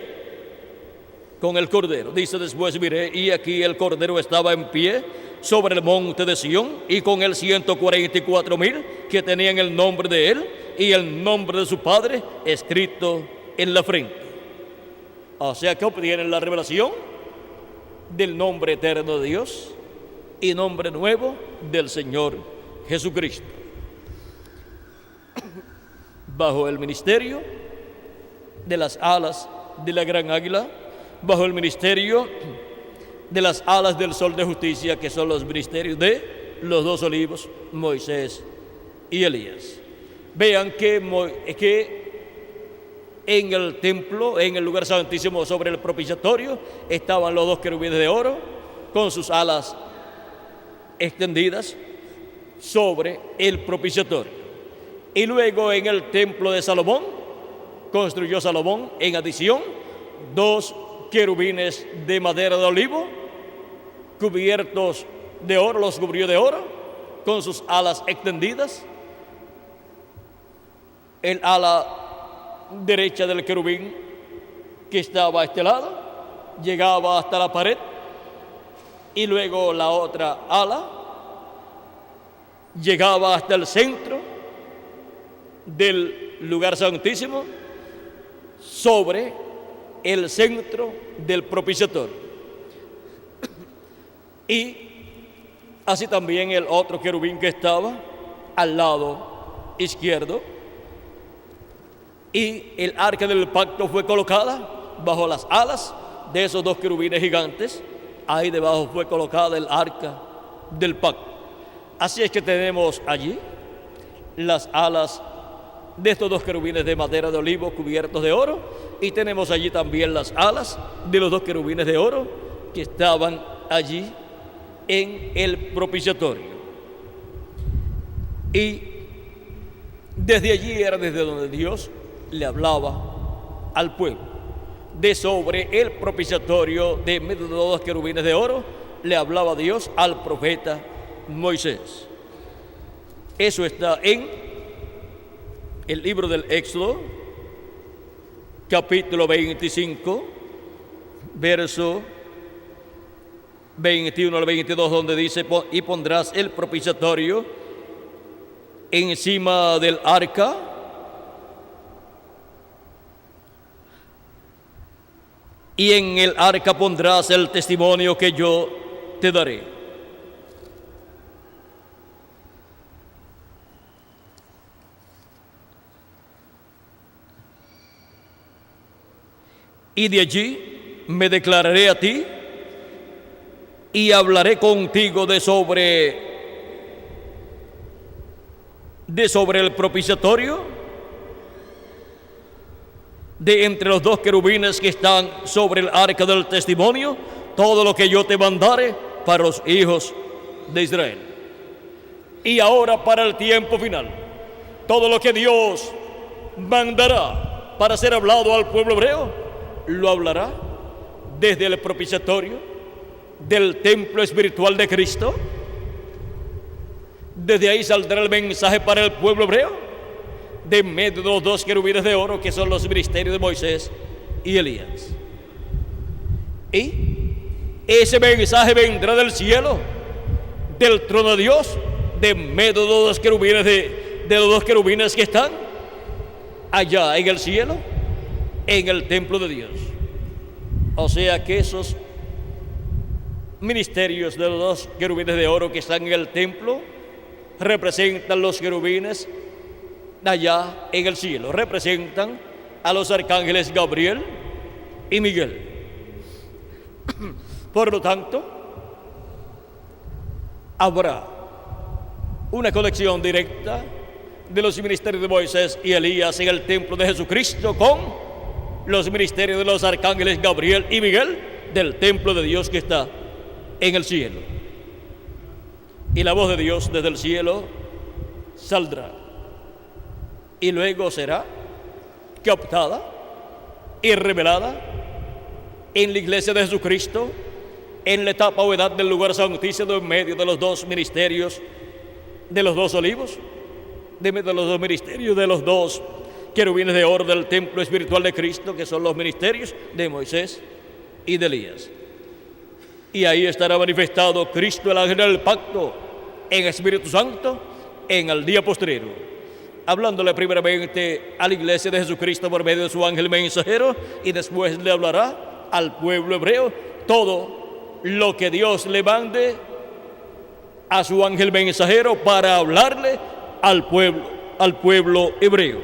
con el Cordero. Dice: después miré, y aquí el Cordero estaba en pie sobre el monte de Sión, y con él 144,000 que tenían el nombre de él y el nombre de su Padre escrito en la frente. O sea que obtienen la revelación del nombre eterno de Dios y nombre nuevo del Señor Jesucristo. Bajo el ministerio de las alas de la gran águila, bajo el ministerio de las alas del sol de justicia, que son los ministerios de los dos olivos, Moisés y Elías. Vean que en el templo, en el lugar santísimo, sobre el propiciatorio, estaban los dos querubines de oro con sus alas extendidas sobre el propiciatorio. Y luego en el templo de Salomón, construyó Salomón en adición 2 querubines de madera de olivo cubiertos de oro, los cubrió de oro con sus alas extendidas. El ala derecha del querubín, que estaba a este lado, llegaba hasta la pared, y luego la otra ala llegaba hasta el centro del lugar santísimo, sobre el centro del propiciatorio. Y así también el otro querubín que estaba al lado izquierdo. Y el arca del pacto fue colocada bajo las alas de esos 2 querubines gigantes. Ahí debajo fue colocada el arca del pacto. Así es que tenemos allí las alas de estos 2 querubines de madera de olivo cubiertos de oro, y tenemos allí también las alas de los 2 querubines de oro que estaban allí en el propiciatorio. Y desde allí era desde donde Dios le hablaba al pueblo. De sobre el propiciatorio, de medio de 2 querubines de oro, le hablaba Dios al profeta Moisés. Eso está en el libro del Éxodo, capítulo 25, verso 21 al 22, donde dice: y pondrás el propiciatorio encima del arca, y en el arca pondrás el testimonio que yo te daré. Y de allí me declararé a ti y hablaré contigo de sobre el propiciatorio, de entre los 2 querubines que están sobre el arca del testimonio, todo lo que yo te mandare para los hijos de Israel. Y ahora, para el tiempo final, todo lo que Dios mandará para ser hablado al pueblo hebreo, lo hablará desde el propiciatorio del templo espiritual de Cristo. Desde ahí saldrá el mensaje para el pueblo hebreo, de medio de los 2 querubines de oro, que son los ministerios de Moisés y Elías. Y ese mensaje vendrá del cielo, del trono de Dios, de medio de los 2 querubines de los 2 querubines que están allá en el cielo, en el templo de Dios. O sea que esos ministerios de los 2 querubines de oro que están en el templo representan los querubines allá en el cielo. Representan a los arcángeles Gabriel y Miguel. Por lo tanto, habrá una conexión directa de los ministerios de Moisés y Elías en el templo de Jesucristo con los ministerios de los arcángeles Gabriel y Miguel del templo de Dios que está en el cielo. Y la voz de Dios desde el cielo saldrá y luego será captada y revelada en la iglesia de Jesucristo, en la etapa o edad del lugar santísimo, en medio de los dos ministerios de los dos olivos, de medio de los dos ministerios de los dos querubines de oro del templo espiritual de Cristo, que son los ministerios de Moisés y de Elías. Y ahí estará manifestado Cristo, el ángel del pacto, en Espíritu Santo, en el día postrero, hablándole primeramente a la iglesia de Jesucristo por medio de su ángel mensajero, y después le hablará al pueblo hebreo todo lo que Dios le mande a su ángel mensajero para hablarle al pueblo hebreo.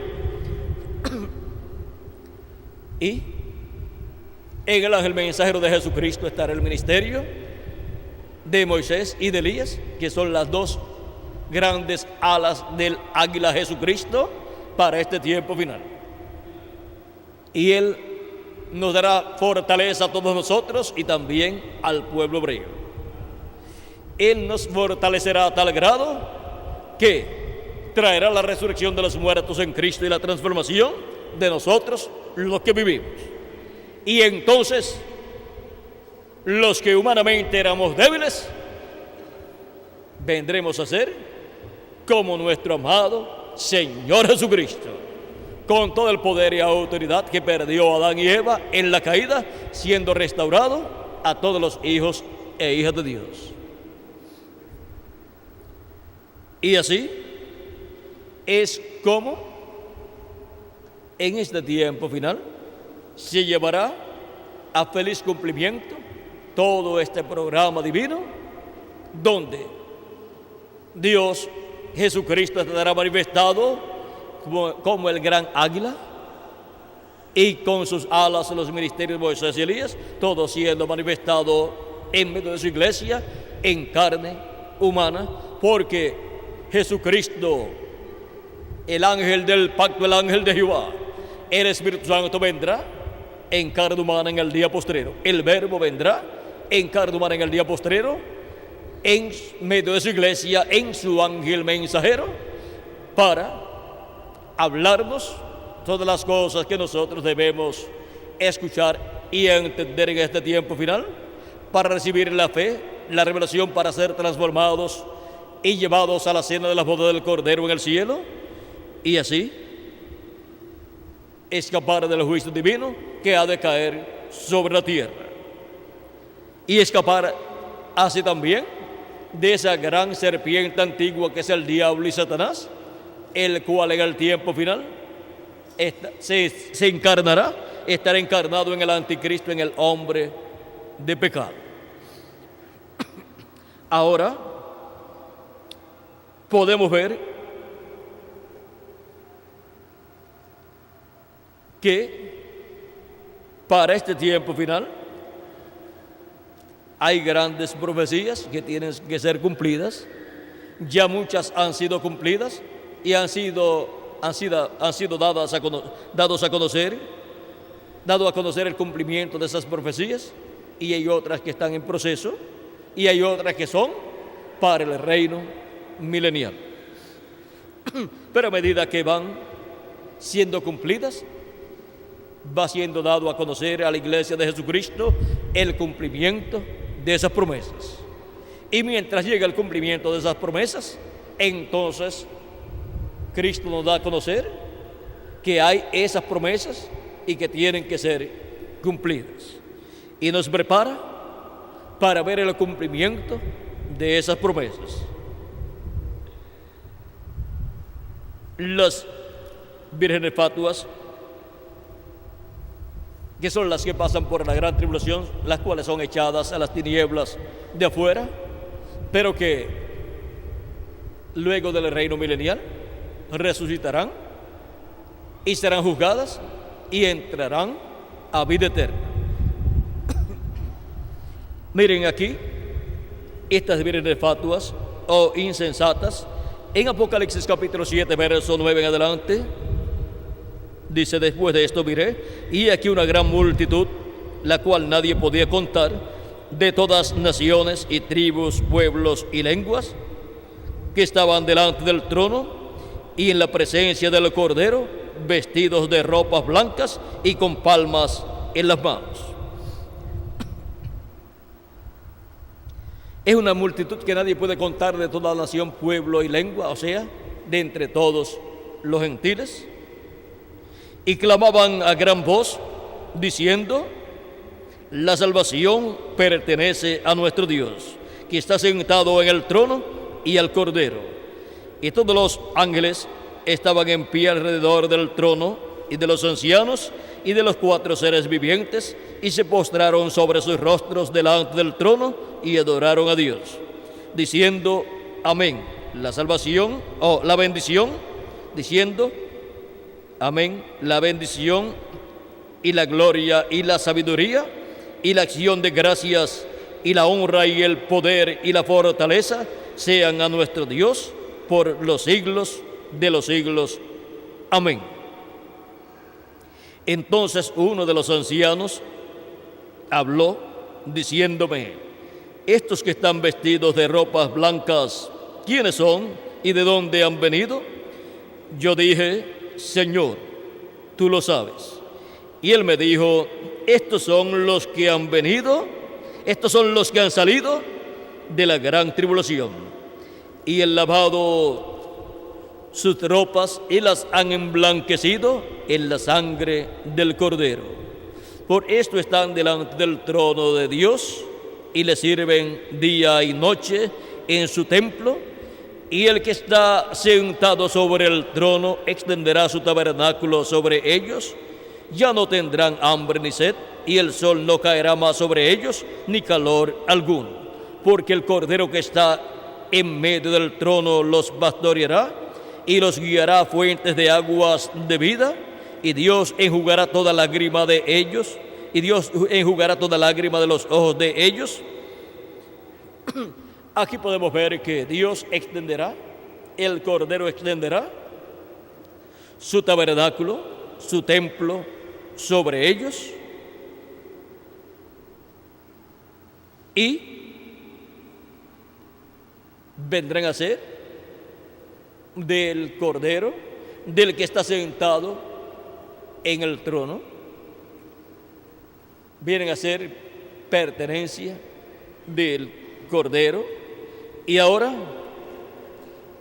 Y en el ángel mensajero de Jesucristo estará el ministerio de Moisés y de Elías, que son las dos grandes alas del águila Jesucristo para este tiempo final. Y Él nos dará fortaleza a todos nosotros y también al pueblo hebreo. Él nos fortalecerá a tal grado que traerá la resurrección de los muertos en Cristo y la transformación de nosotros, los que vivimos. Y entonces, los que humanamente éramos débiles, vendremos a ser como nuestro amado Señor Jesucristo, con todo el poder y autoridad que perdió Adán y Eva en la caída, siendo restaurado a todos los hijos e hijas de Dios. Y así es como en este tiempo final se llevará a feliz cumplimiento todo este programa divino, donde Dios Jesucristo estará manifestado como el gran águila, y con sus alas los ministerios de Moisés y Elías, todo siendo manifestado en medio de su iglesia en carne humana, porque Jesucristo, el ángel del pacto, el ángel de Jehová, el Espíritu Santo vendrá en carne humana en el día postrero. El Verbo vendrá en carne humana en el día postrero, en medio de su iglesia, en su ángel mensajero, para hablarnos todas las cosas que nosotros debemos escuchar y entender en este tiempo final, para recibir la fe, la revelación, para ser transformados y llevados a la cena de la boda del Cordero en el cielo, y así escapar del juicio divino que ha de caer sobre la tierra, y escapar así también de esa gran serpiente antigua que es el diablo y Satanás, el cual en el tiempo final se encarnará, estará encarnado en el anticristo, en el hombre de pecado. Ahora podemos ver que para este tiempo final hay grandes profecías que tienen que ser cumplidas. Ya muchas han sido cumplidas y han sido dados a conocer el cumplimiento de esas profecías, y hay otras que están en proceso, y hay otras que son para el reino milenial. Pero a medida que van siendo cumplidas, va siendo dado a conocer a la iglesia de Jesucristo el cumplimiento de esas promesas. Y mientras llega el cumplimiento de esas promesas, entonces Cristo nos da a conocer que hay esas promesas y que tienen que ser cumplidas. Y nos prepara para ver el cumplimiento de esas promesas. Las vírgenes fatuas, que son las que pasan por la gran tribulación, las cuales son echadas a las tinieblas de afuera, pero que luego del reino milenial resucitarán y serán juzgadas y entrarán a vida eterna. Miren aquí, estas vírgenes fatuas o insensatas, en Apocalipsis capítulo 7, verso 9 en adelante, dice: después de esto miré, y aquí una gran multitud, la cual nadie podía contar, de todas naciones y tribus, pueblos y lenguas, que estaban delante del trono y en la presencia del Cordero, vestidos de ropas blancas y con palmas en las manos. Es una multitud que nadie puede contar, de toda nación, pueblo y lengua, o sea, de entre todos los gentiles. Y clamaban a gran voz, diciendo: la salvación pertenece a nuestro Dios, que está sentado en el trono y al Cordero. Y todos los ángeles estaban en pie alrededor del trono y de los ancianos y de los 4 seres vivientes, y se postraron sobre sus rostros delante del trono y adoraron a Dios, diciendo: amén. La salvación o la bendición, diciendo: amén. La bendición y la gloria y la sabiduría y la acción de gracias y la honra y el poder y la fortaleza sean a nuestro Dios por los siglos de los siglos. Amén. Entonces uno de los ancianos habló diciéndome: estos que están vestidos de ropas blancas, ¿quiénes son y de dónde han venido? Yo dije: Señor, tú lo sabes. Y él me dijo: estos son los que han venido, estos son los que han salido de la gran tribulación, y han lavado sus ropas y las han emblanquecido en la sangre del Cordero. Por esto están delante del trono de Dios y le sirven día y noche en su templo, y el que está sentado sobre el trono extenderá su tabernáculo sobre ellos. Ya no tendrán hambre ni sed, y el sol no caerá más sobre ellos, ni calor alguno, porque el Cordero que está en medio del trono los pastoreará y los guiará a fuentes de aguas de vida, y Dios enjugará toda lágrima de ellos, y Dios enjugará toda lágrima de los ojos de ellos. Aquí podemos ver que Dios extenderá, el Cordero extenderá su tabernáculo, su templo sobre ellos, y vendrán a ser del Cordero, del que está sentado en el trono, vienen a ser pertenencia del Cordero. Y ahora,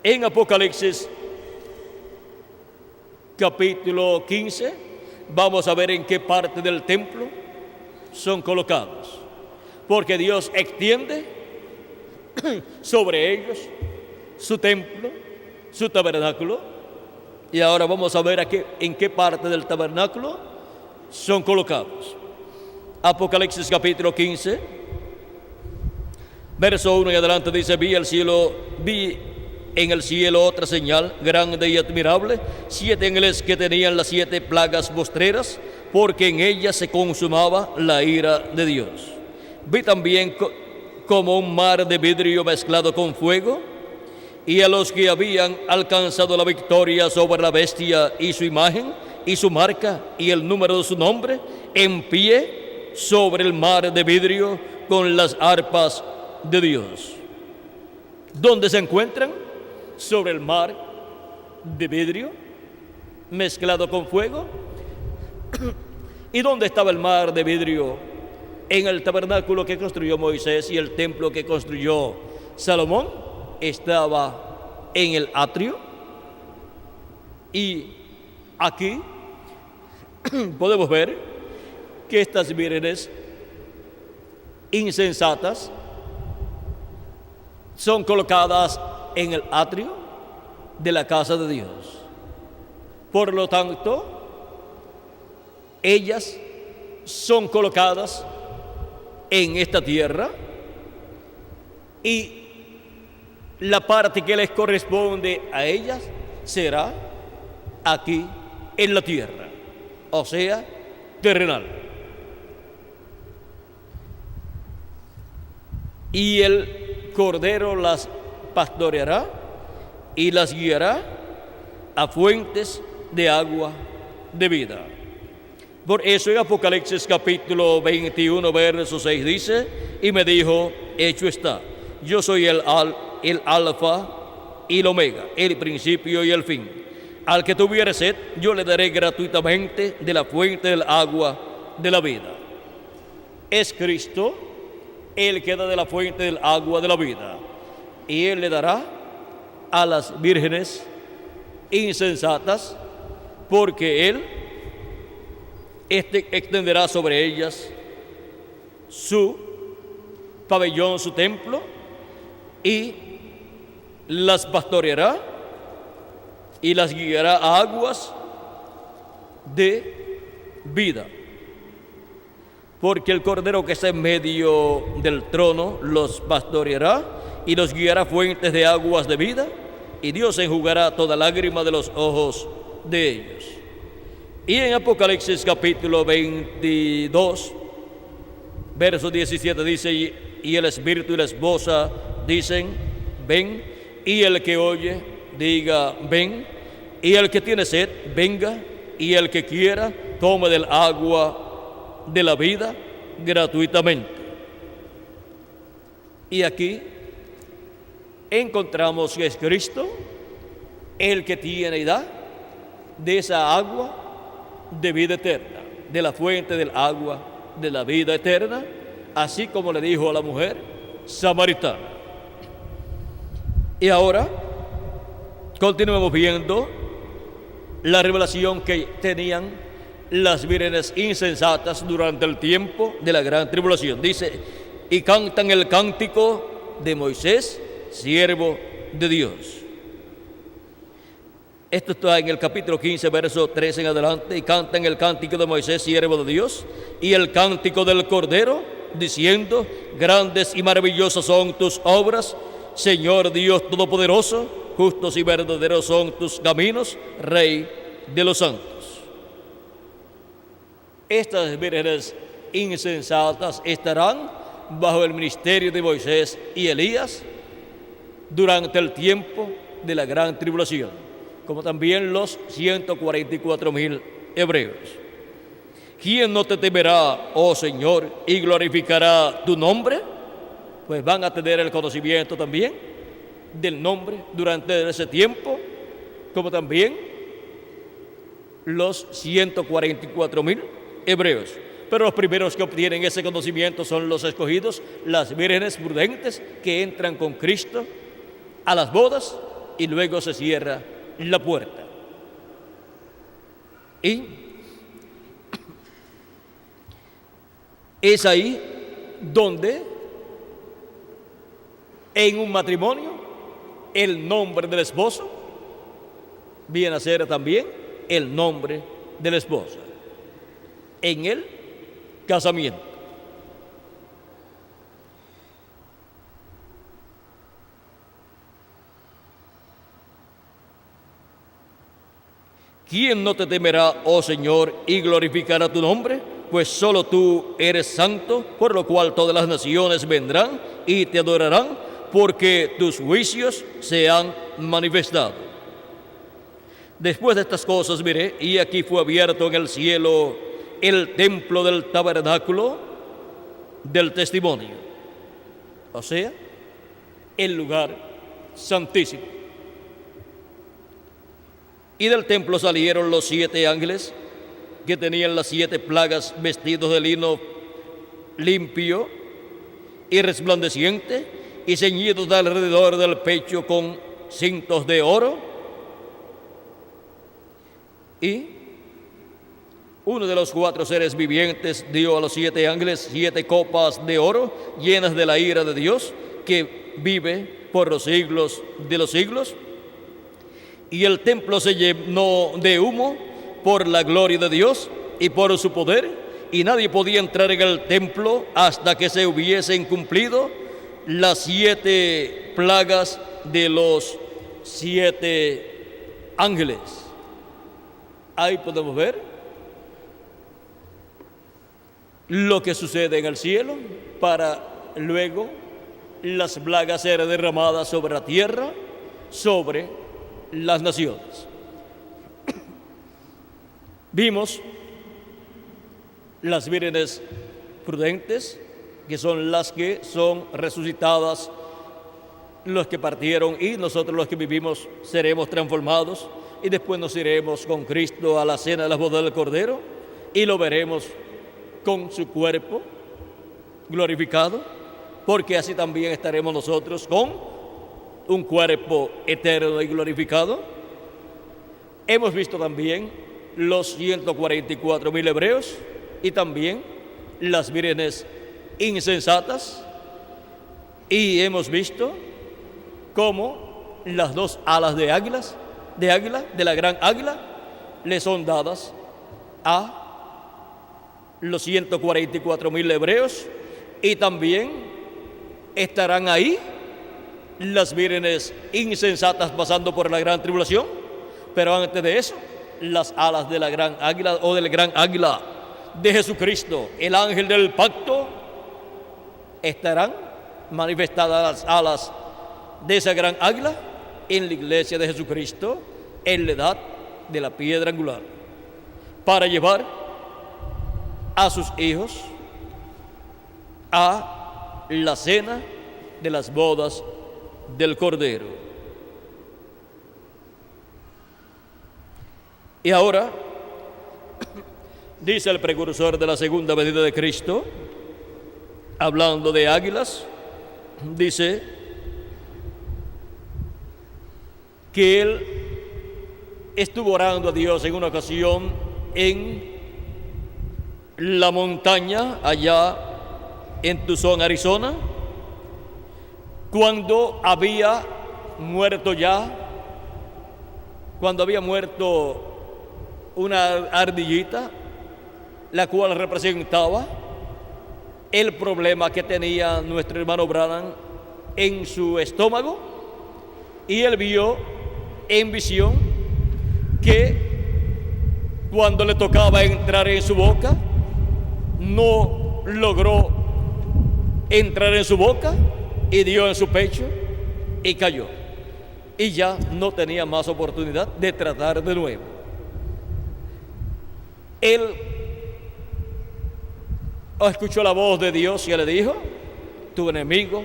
en Apocalipsis capítulo 15, vamos a ver en qué parte del templo son colocados, porque Dios extiende sobre ellos su templo, su tabernáculo. Y ahora vamos a ver en qué parte del tabernáculo son colocados. Apocalipsis capítulo 15, verso 1 y adelante dice: vi en el cielo otra señal grande y admirable, 7 ángeles que tenían las 7 plagas postreras, porque en ellas se consumaba la ira de Dios. Vi también como un mar de vidrio mezclado con fuego, y a los que habían alcanzado la victoria sobre la bestia y su imagen y su marca y el número de su nombre, en pie sobre el mar de vidrio con las arpas de Dios. ¿Dónde se encuentran? Sobre el mar de vidrio mezclado con fuego. ¿Y dónde estaba el mar de vidrio? En el tabernáculo que construyó Moisés y el templo que construyó Salomón. Estaba en el atrio. Y aquí podemos ver que estas vírgenes insensatas son colocadas en el atrio de la casa de Dios. Por lo tanto, ellas son colocadas en esta tierra, y la parte que les corresponde a ellas será aquí en la tierra, o sea, terrenal. Y el Cordero las pastoreará y las guiará a fuentes de agua de vida. Por eso en Apocalipsis capítulo 21, verso 6 dice, y me dijo, hecho está, yo soy el alfa y el omega, el principio y el fin. Al que tuviere sed, yo le daré gratuitamente de la fuente del agua de la vida. Es Cristo el que da de la fuente del agua de la vida, y Él le dará a las vírgenes insensatas, porque Él extenderá sobre ellas su pabellón, su templo, y las pastoreará y las guiará a aguas de vida. Porque el Cordero que está en medio del trono los pastoreará y los guiará a fuentes de aguas de vida, y Dios enjugará toda lágrima de los ojos de ellos. Y en Apocalipsis capítulo 22, verso 17 dice, y el Espíritu y la esposa dicen, ven, y el que oye, diga, ven, y el que tiene sed, venga, y el que quiera, tome del agua de la vida gratuitamente. Y aquí encontramos que es Cristo el que tiene y da de esa agua de vida eterna, de la fuente del agua de la vida eterna, así como le dijo a la mujer samaritana. Y ahora continuamos viendo la revelación que tenían las vírgenes insensatas durante el tiempo de la gran tribulación. Dice, y cantan el cántico de Moisés, siervo de Dios. Esto está en el capítulo 15, verso 13 en adelante. Y cantan el cántico de Moisés, siervo de Dios, y el cántico del Cordero, diciendo, grandes y maravillosas son tus obras, Señor Dios Todopoderoso, justos y verdaderos son tus caminos, Rey de los santos. Estas vírgenes insensatas estarán bajo el ministerio de Moisés y Elías durante el tiempo de la gran tribulación, como también los 144,000 hebreos. ¿Quién no te temerá, oh Señor, y glorificará tu nombre? Pues van a tener el conocimiento también del nombre durante ese tiempo, como también los 144,000 hebreos. Pero los primeros que obtienen ese conocimiento son los escogidos, las vírgenes prudentes que entran con Cristo a las bodas, y luego se cierra la puerta. Y es ahí donde en un matrimonio el nombre del esposo viene a ser también el nombre de la esposa en el casamiento. ¿Quién no te temerá, oh Señor, y glorificará tu nombre? Pues solo tú eres santo, por lo cual todas las naciones vendrán y te adorarán, porque tus juicios se han manifestado. Después de estas cosas miré, y aquí fue abierto en el cielo el templo del tabernáculo del testimonio, o sea, el lugar santísimo. Y del templo salieron los 7 ángeles que tenían las 7 plagas, vestidos de lino limpio y resplandeciente, y ceñidos de alrededor del pecho con cintos de oro. Y uno de los 4 seres vivientes dio a los 7 ángeles 7 copas de oro llenas de la ira de Dios, que vive por los siglos de los siglos. Y el templo se llenó de humo por la gloria de Dios y por su poder, y nadie podía entrar en el templo hasta que se hubiesen cumplido las 7 plagas de los 7 ángeles. Ahí podemos ver lo que sucede en el cielo para luego las plagas ser derramadas sobre la tierra, sobre las naciones. Vimos las vírgenes prudentes, que son las que son resucitadas, los que partieron, y nosotros los que vivimos seremos transformados y después nos iremos con Cristo a la cena de las bodas del Cordero y lo veremos con su cuerpo glorificado, porque así también estaremos nosotros con un cuerpo eterno y glorificado. Hemos visto también los 144.000 hebreos y también las vírgenes insensatas, y hemos visto cómo las dos alas de águila, de la gran águila, le son dadas a los 144.000 hebreos, y también estarán ahí las vírgenes insensatas pasando por la gran tribulación. Pero antes de eso, las alas de la gran águila, o del gran águila de Jesucristo, el ángel del pacto, estarán manifestadas las alas de esa gran águila en la iglesia de Jesucristo, en la edad de la piedra angular, para llevar a sus hijos a la cena de las bodas del Cordero. Y ahora dice el precursor de la segunda venida de Cristo, hablando de águilas, dice que él estuvo orando a Dios en una ocasión en la montaña allá en Tucson, Arizona, cuando había muerto una ardillita, la cual representaba el problema que tenía nuestro hermano Branham en su estómago, y él vio en visión que cuando le tocaba entrar en su boca, no logró entrar en su boca y dio en su pecho y cayó, y ya no tenía más oportunidad de tratar de nuevo. Él escuchó la voz de Dios y le dijo: tu enemigo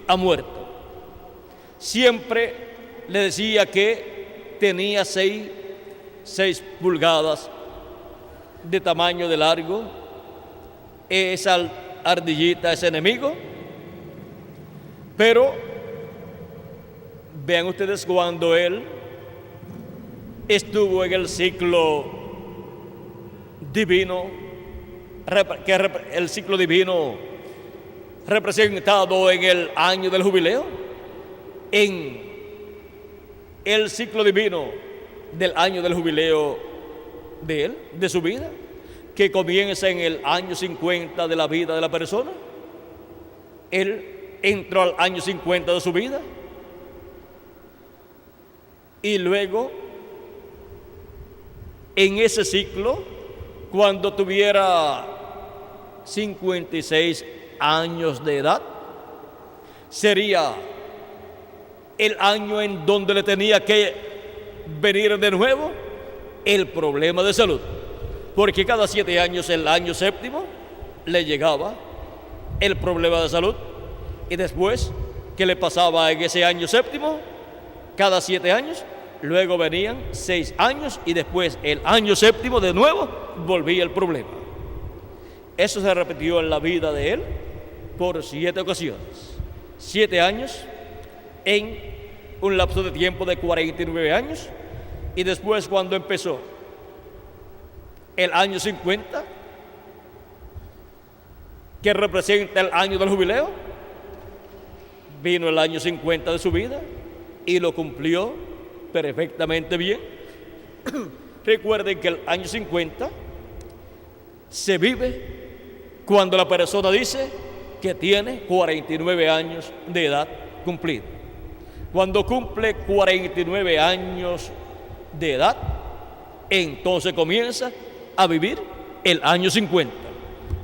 ha muerto. Siempre le decía que tenía 6 pulgadas de tamaño de largo esa ardillita, ese enemigo. Pero vean ustedes, cuando él estuvo en el ciclo divino, el ciclo divino representado en el año del jubileo, en el ciclo divino del año del jubileo de él, de su vida, que comienza en el año 50 de la vida de la persona, él entró al año 50 de su vida, y luego en ese ciclo, cuando tuviera 56 años de edad, sería el año en donde le tenía que venir de nuevo el problema de salud, porque cada 7 años, el año séptimo, le llegaba el problema de salud, y después, ¿qué le pasaba en ese año séptimo? Cada 7 años, luego venían 6 años, y después el año séptimo de nuevo volvía el problema. Eso se repitió en la vida de él por 7 ocasiones. 7 años en un lapso de tiempo de 49 años, y después, cuando empezó el año 50, que representa el año del jubileo, vino el año 50 de su vida y lo cumplió perfectamente bien. Recuerden que el año 50 se vive cuando la persona dice que tiene 49 años de edad cumplida. Cuando cumple 49 años de edad, entonces comienza a vivir el año 50.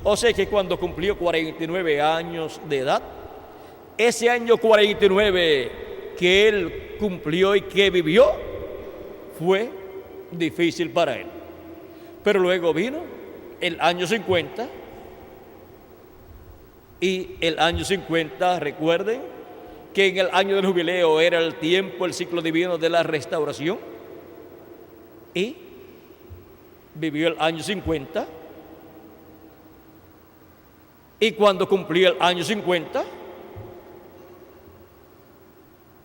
O sea que cuando cumplió 49 años de edad, ese año 49 que él cumplió y que vivió, fue difícil para él. Pero luego vino el año 50, y el año 50, recuerden que en el año del jubileo era el tiempo, el ciclo divino de la restauración, y vivió el año 50, y cuando cumplió el año 50,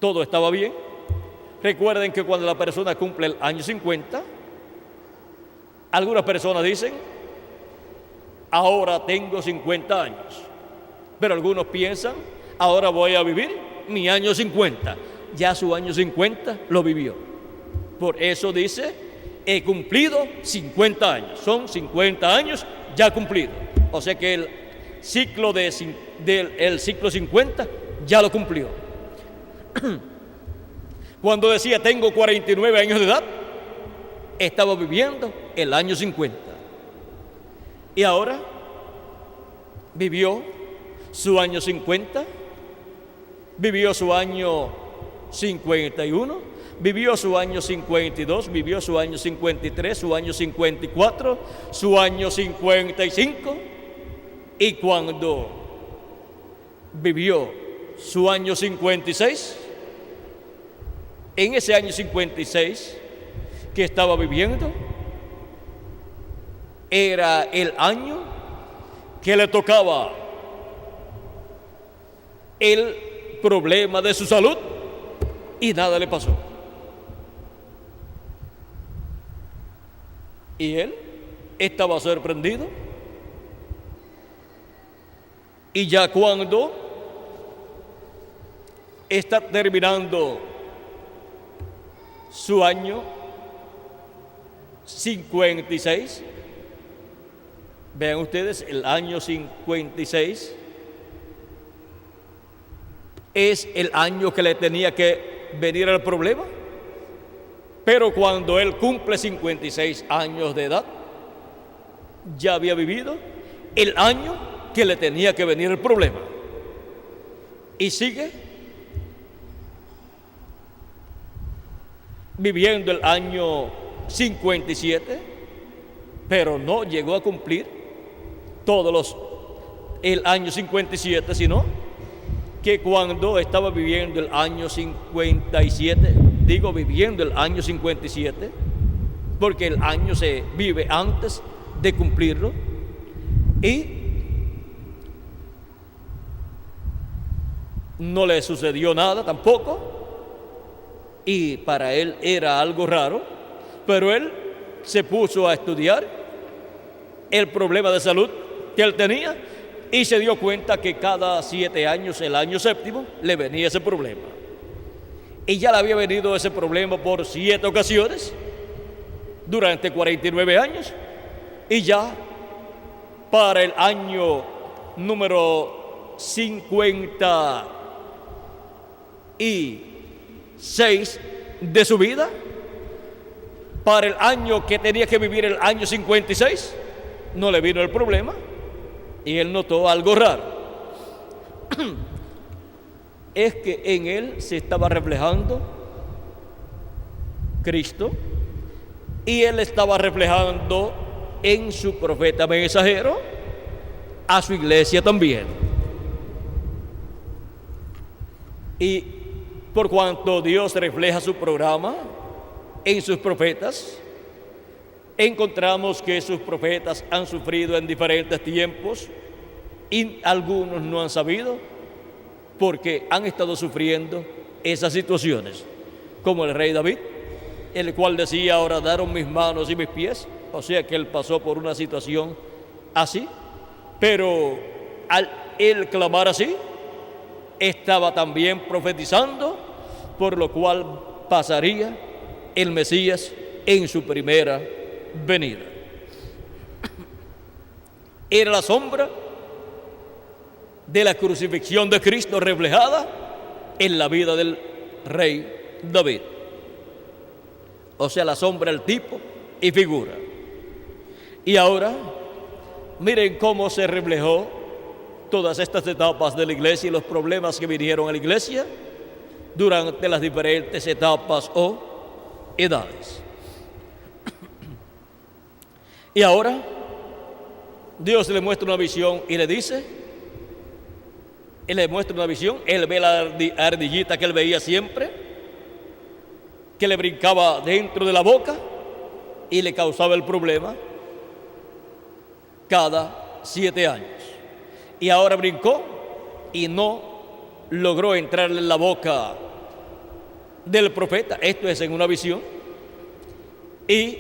todo estaba bien. Recuerden que cuando la persona cumple el año 50, algunas personas dicen, ahora tengo 50 años, pero algunos piensan, ahora voy a vivir mi año 50. Ya su año 50 lo vivió. Por eso dice, he cumplido 50 años. Son 50 años ya cumplidos. O sea que el ciclo el ciclo 50 ya lo cumplió. Cuando decía tengo 49 años de edad, estaba viviendo el año 50. Y ahora vivió su año 50, vivió su año 51, vivió su año 52, vivió su año 53, su año 54, su año 55, y cuando vivió su año 56, en ese año 56 que estaba viviendo, era el año que le tocaba el problema de su salud y nada le pasó. Y él estaba sorprendido. Y ya cuando está terminando su año 56, vean ustedes, el año 56 es el año que le tenía que venir el problema. Pero cuando él cumple 56 años de edad, ya había vivido el año que le tenía que venir el problema. Y sigue viviendo el año 57, pero no llegó a cumplir el año 57, sino que cuando estaba viviendo el año 57, digo viviendo el año 57, porque el año se vive antes de cumplirlo, y no le sucedió nada tampoco, y para él era algo raro, pero él se puso a estudiar el problema de salud que él tenía y se dio cuenta que cada 7 años, el año séptimo, le venía ese problema. Y ya le había venido ese problema por 7 ocasiones durante 49 años, y ya para el año número 56 de su vida, para el año que tenía que vivir, el año 56, no le vino el problema, y él notó algo raro. Es que en él se estaba reflejando Cristo, y él estaba reflejando en su profeta mensajero a su iglesia también. Y por cuanto Dios refleja su programa en sus profetas, encontramos que sus profetas han sufrido en diferentes tiempos, y algunos no han sabido porque han estado sufriendo esas situaciones, como el rey David, el cual decía, horadaron mis manos y mis pies. O sea que él pasó por una situación así, pero al él clamar así, estaba también profetizando, por lo cual pasaría el Mesías en su primera venida. Era la sombra de la crucifixión de Cristo reflejada en la vida del rey David. O sea, la sombra, el tipo y figura. Y ahora, miren cómo se reflejó todas estas etapas de la iglesia y los problemas que vinieron a la iglesia durante las diferentes etapas o edades. Y ahora, Dios le muestra una visión y le dice, Él le muestra una visión, Él ve la ardillita que él veía siempre, que le brincaba dentro de la boca y le causaba el problema cada 7 años. Y ahora brincó y no logró entrarle en la boca del profeta, esto es en una visión, y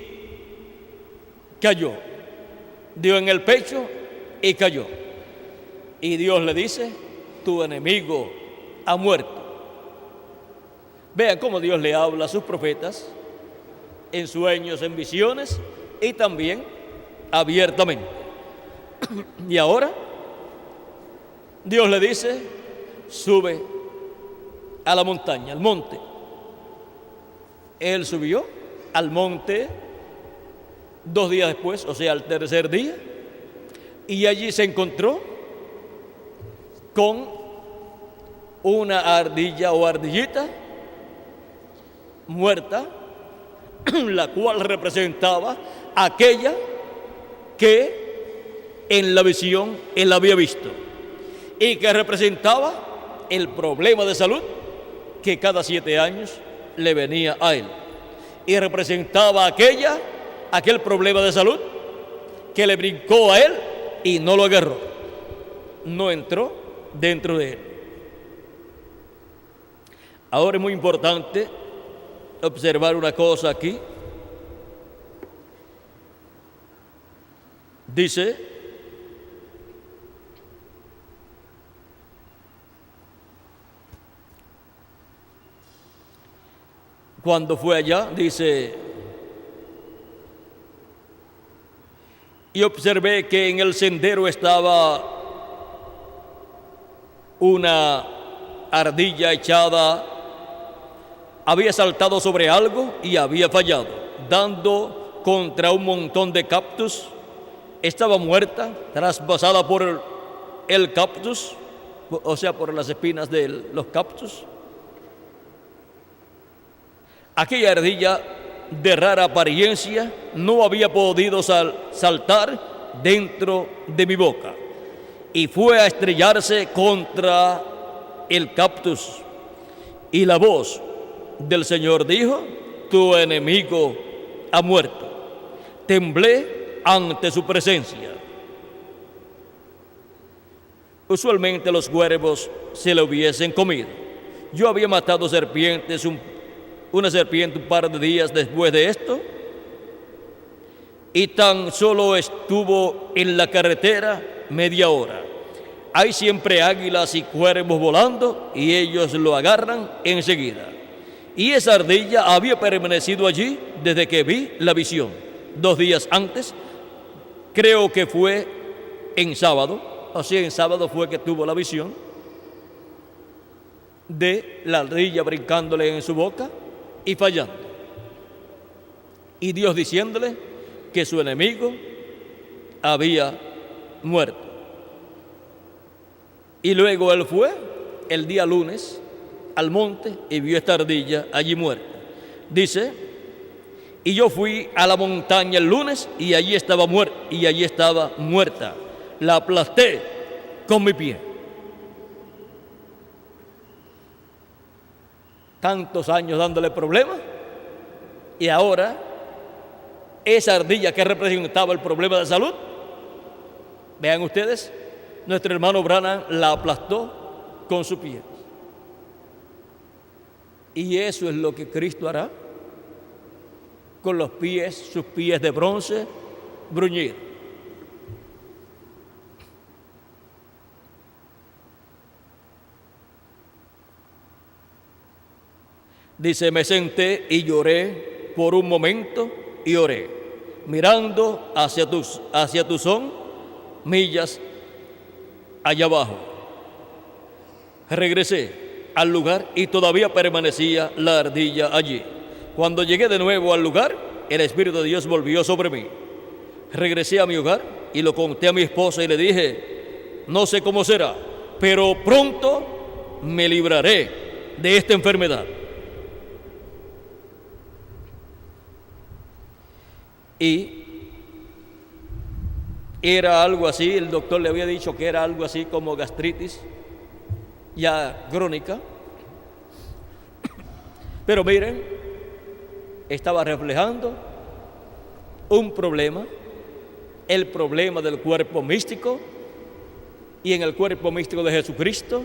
cayó, dio en el pecho y cayó. Y Dios le dice, tu enemigo ha muerto. Vean cómo Dios le habla a sus profetas en sueños, en visiones y también abiertamente. Y ahora Dios le dice, sube a la montaña, al monte. Él subió al monte 2 días después, o sea, al tercer día, y allí se encontró con una ardilla o ardillita muerta, la cual representaba aquella que en la visión él había visto y que representaba el problema de salud que cada 7 años le venía a él, y representaba aquel problema de salud que le brincó a él y no lo agarró, no entró dentro de él. Ahora es muy importante observar una cosa aquí. Dice, cuando fue allá, dice, y observé que en el sendero estaba una ardilla echada, había saltado sobre algo y había fallado, dando contra un montón de cactus. Estaba muerta, traspasada por el cactus, o sea, por las espinas de los cactus. Aquella ardilla de rara apariencia no había podido saltar dentro de mi boca y fue a estrellarse contra el cactus. Y la voz del Señor dijo, tu enemigo ha muerto. Temblé ante su presencia. Usualmente los cuervos se lo hubiesen comido. Yo había matado serpientes, una serpiente un par de días después de esto, y tan solo estuvo en la carretera media hora. Hay siempre águilas y cuervos volando y ellos lo agarran enseguida. Y esa ardilla había permanecido allí desde que vi la visión. 2 días antes, creo que fue en sábado, o sea, en sábado fue que tuvo la visión de la ardilla brincándole en su boca y fallando. Y Dios diciéndole que su enemigo había muerto. Y luego él fue el día lunes al monte y vio esta ardilla allí muerta. Dice, y yo fui a la montaña el lunes y allí estaba muerta. La aplasté con mi pie. Tantos años dándole problemas y ahora esa ardilla que representaba el problema de salud, vean ustedes, nuestro hermano Branham la aplastó con su pie. Y eso es lo que Cristo hará con los pies, sus pies de bronce bruñidos. Dice, me senté y lloré por un momento y oré, mirando hacia tu son millas allá abajo. Regresé al lugar y todavía permanecía la ardilla allí. Cuando llegué de nuevo al lugar, el Espíritu de Dios volvió sobre mí. Regresé a mi hogar y lo conté a mi esposa y le dije, no sé cómo será, pero pronto me libraré de esta enfermedad. Y era algo así, el doctor le había dicho que era algo así como gastritis ya crónica. Pero miren, estaba reflejando un problema, el problema del cuerpo místico, y en el cuerpo místico de Jesucristo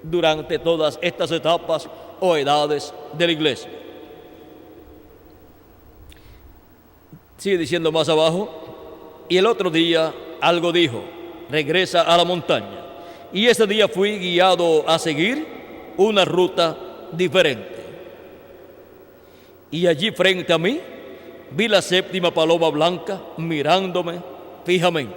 durante todas estas etapas o edades de la iglesia. Sigue diciendo más abajo, y el otro día algo dijo, regresa a la montaña. Y ese día fui guiado a seguir una ruta diferente. Y allí frente a mí vi la séptima paloma blanca mirándome fijamente.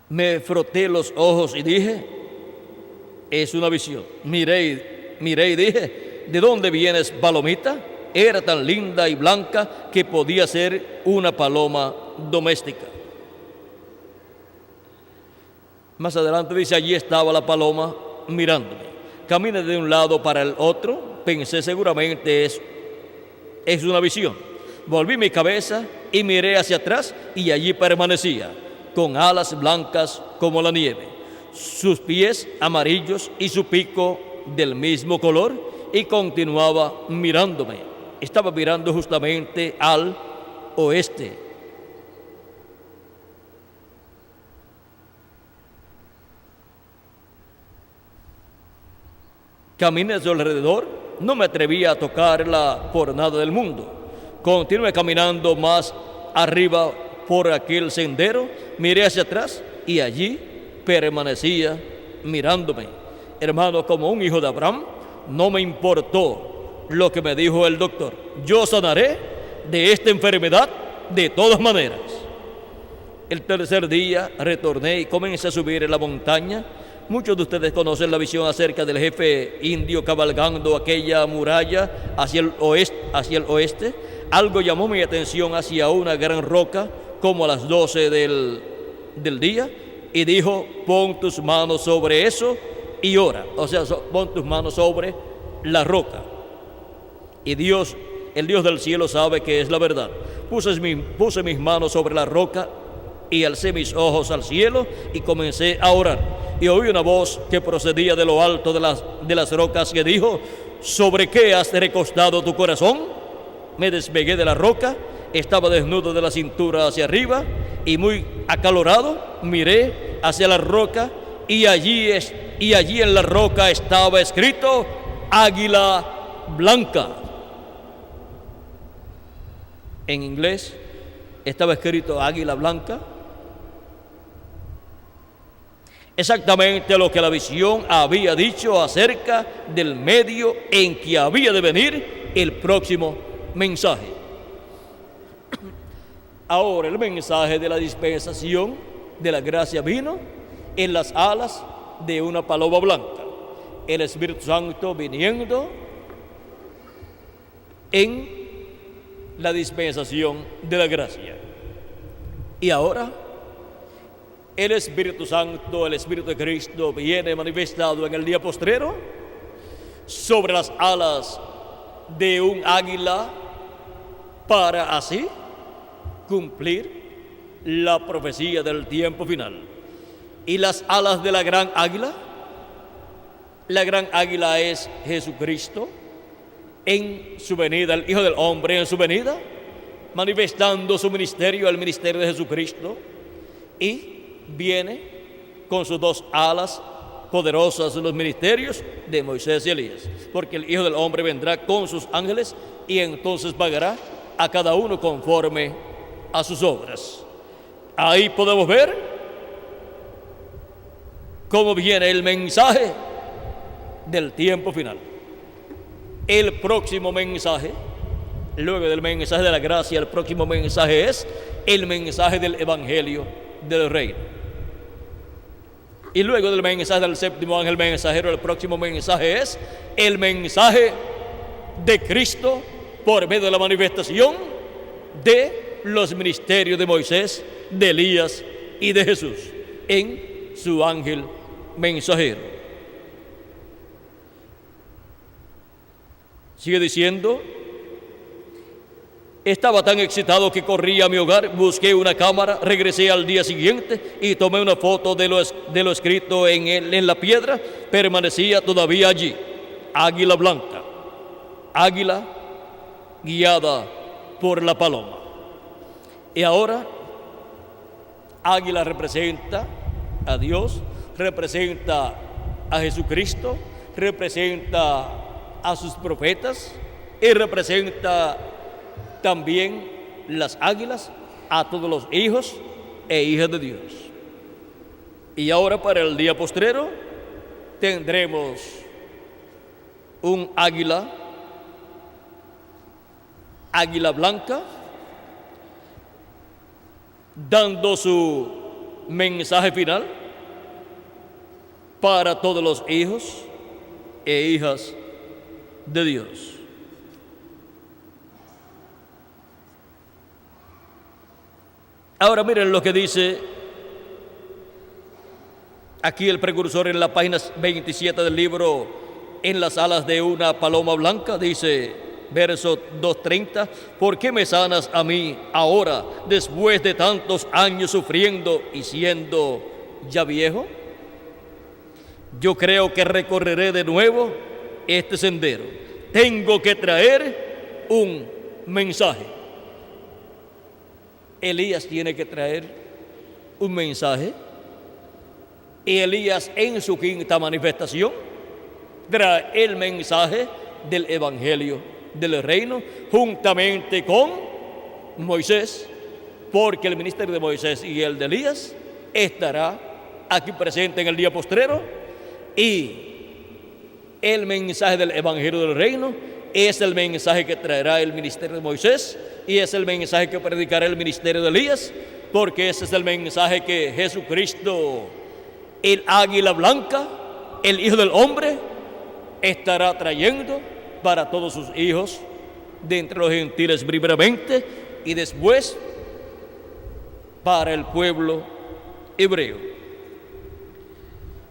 Me froté los ojos y dije, es una visión. Miré y dije, ¿de dónde vienes, palomita? Era tan linda y blanca que podía ser una paloma doméstica. Más adelante dice, allí estaba la paloma mirándome. Caminé de un lado para el otro, pensé seguramente es una visión. Volví mi cabeza y miré hacia atrás y allí permanecía, con alas blancas como la nieve, sus pies amarillos y su pico del mismo color, y continuaba mirándome. Estaba mirando justamente al oeste. Caminé a su alrededor, no me atrevía a tocarla por nada del mundo. Continué caminando más arriba por aquel sendero, miré hacia atrás y allí permanecía mirándome. Hermano, como un hijo de Abraham, no me importó lo que me dijo el doctor. Yo sanaré de esta enfermedad de todas maneras. El tercer día retorné y comencé a subir en la montaña. Muchos de ustedes conocen la visión acerca del jefe indio cabalgando aquella muralla hacia el oeste. Algo llamó mi atención hacia una gran roca, como a las 12 del día, y dijo, pon tus manos sobre eso y ora. O sea, pon tus manos sobre la roca. Y Dios, el Dios del cielo, sabe que es la verdad. Puse mis manos sobre la roca y alcé mis ojos al cielo y comencé a orar. Y oí una voz que procedía de lo alto de las rocas que dijo, ¿sobre qué has recostado tu corazón? Me despegué de la roca, estaba desnudo de la cintura hacia arriba y muy acalorado miré hacia la roca y allí en la roca estaba escrito Águila Blanca. En inglés estaba escrito Águila Blanca. Exactamente lo que la visión había dicho acerca del medio en que había de venir el próximo mensaje. Ahora el mensaje de la dispensación de la gracia vino en las alas de una paloma blanca. El Espíritu Santo viniendo en la dispensación de la gracia. Y ahora el Espíritu Santo, el Espíritu de Cristo, viene manifestado en el día postrero sobre las alas de un águila para así cumplir la profecía del tiempo final. Y las alas de la gran águila es Jesucristo en su venida, el Hijo del Hombre en su venida, manifestando su ministerio, el ministerio de Jesucristo, y viene con sus dos alas poderosas en los ministerios de Moisés y Elías, porque el Hijo del Hombre vendrá con sus ángeles y entonces pagará a cada uno conforme a sus obras. Ahí podemos ver cómo viene el mensaje del tiempo final. El próximo mensaje, luego del mensaje de la gracia, el próximo mensaje es el mensaje del Evangelio del Reino. Y luego del mensaje del séptimo ángel mensajero, el próximo mensaje es el mensaje de Cristo por medio de la manifestación de los ministerios de Moisés, de Elías y de Jesús en su ángel mensajero. Sigue diciendo: estaba tan excitado que corrí a mi hogar, busqué una cámara, regresé al día siguiente y tomé una foto de lo escrito en la piedra. Permanecía todavía allí: águila blanca, águila guiada por la paloma. Y ahora, águila representa a Dios, representa a Jesucristo, representa a sus profetas y representa también las águilas a todos los hijos e hijas de Dios. Y ahora, para el día postrero, tendremos un águila blanca, dando su mensaje final para todos los hijos e hijas de Dios. Ahora miren lo que dice aquí el precursor en la página 27 del libro, en las alas de una paloma blanca. Dice, verso 2:30: ¿por qué me sanas a mí ahora, después de tantos años sufriendo y siendo ya viejo? Yo creo que recorreré de nuevo este sendero. Tengo que traer un mensaje. Elías tiene que traer un mensaje. Y Elías, en su quinta manifestación, trae el mensaje del evangelio del reino, juntamente con Moisés, porque el ministerio de Moisés y el de Elías estará aquí presente en el día postrero. Y el mensaje del evangelio del reino es el mensaje que traerá el ministerio de Moisés y es el mensaje que predicará el ministerio de Elías, porque ese es el mensaje que Jesucristo, el águila blanca, el Hijo del Hombre, estará trayendo para todos sus hijos de entre los gentiles primeramente y después para el pueblo hebreo.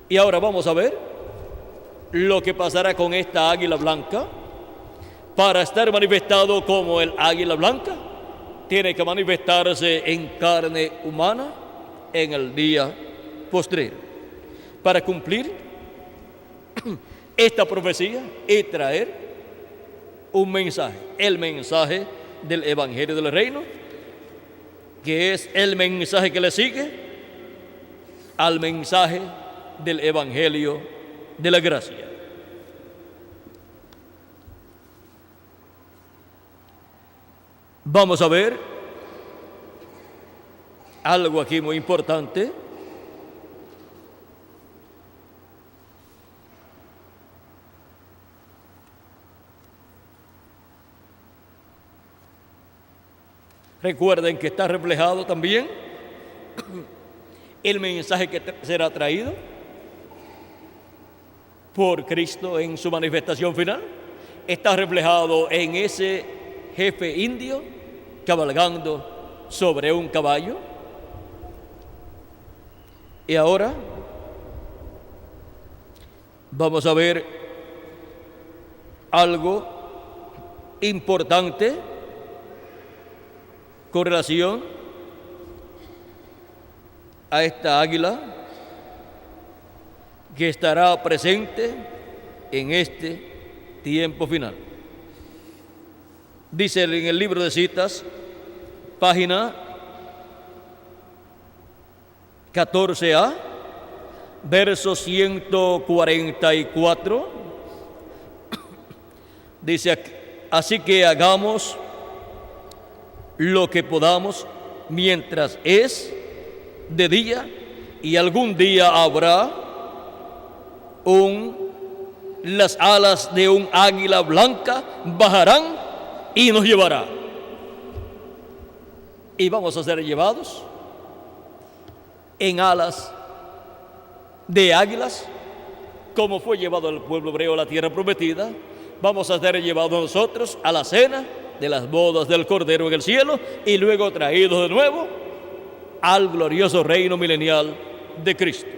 Y ahora vamos a ver lo que pasará con esta águila blanca. Para estar manifestado como el águila blanca, tiene que manifestarse en carne humana en el día postrero, para cumplir esta profecía y traer un mensaje, el mensaje del evangelio del reino, que es el mensaje que le sigue al mensaje del evangelio de la gracia. Vamos a ver algo aquí muy importante. Recuerden que está reflejado también el mensaje que será traído por Cristo en su manifestación final. Está reflejado en ese jefe indio cabalgando sobre un caballo. Y ahora vamos a ver algo importante con relación a esta águila que estará presente en este tiempo final. Dice en el libro de citas, página 14a, verso 144, dice: así que hagamos lo que podamos mientras es de día, y algún día habrá las alas de un águila blanca bajarán y nos llevará. Y vamos a ser llevados en alas de águilas, como fue llevado el pueblo hebreo a la tierra prometida, vamos a ser llevados nosotros a la cena de las bodas del Cordero en el cielo y luego traídos de nuevo al glorioso reino milenial de Cristo.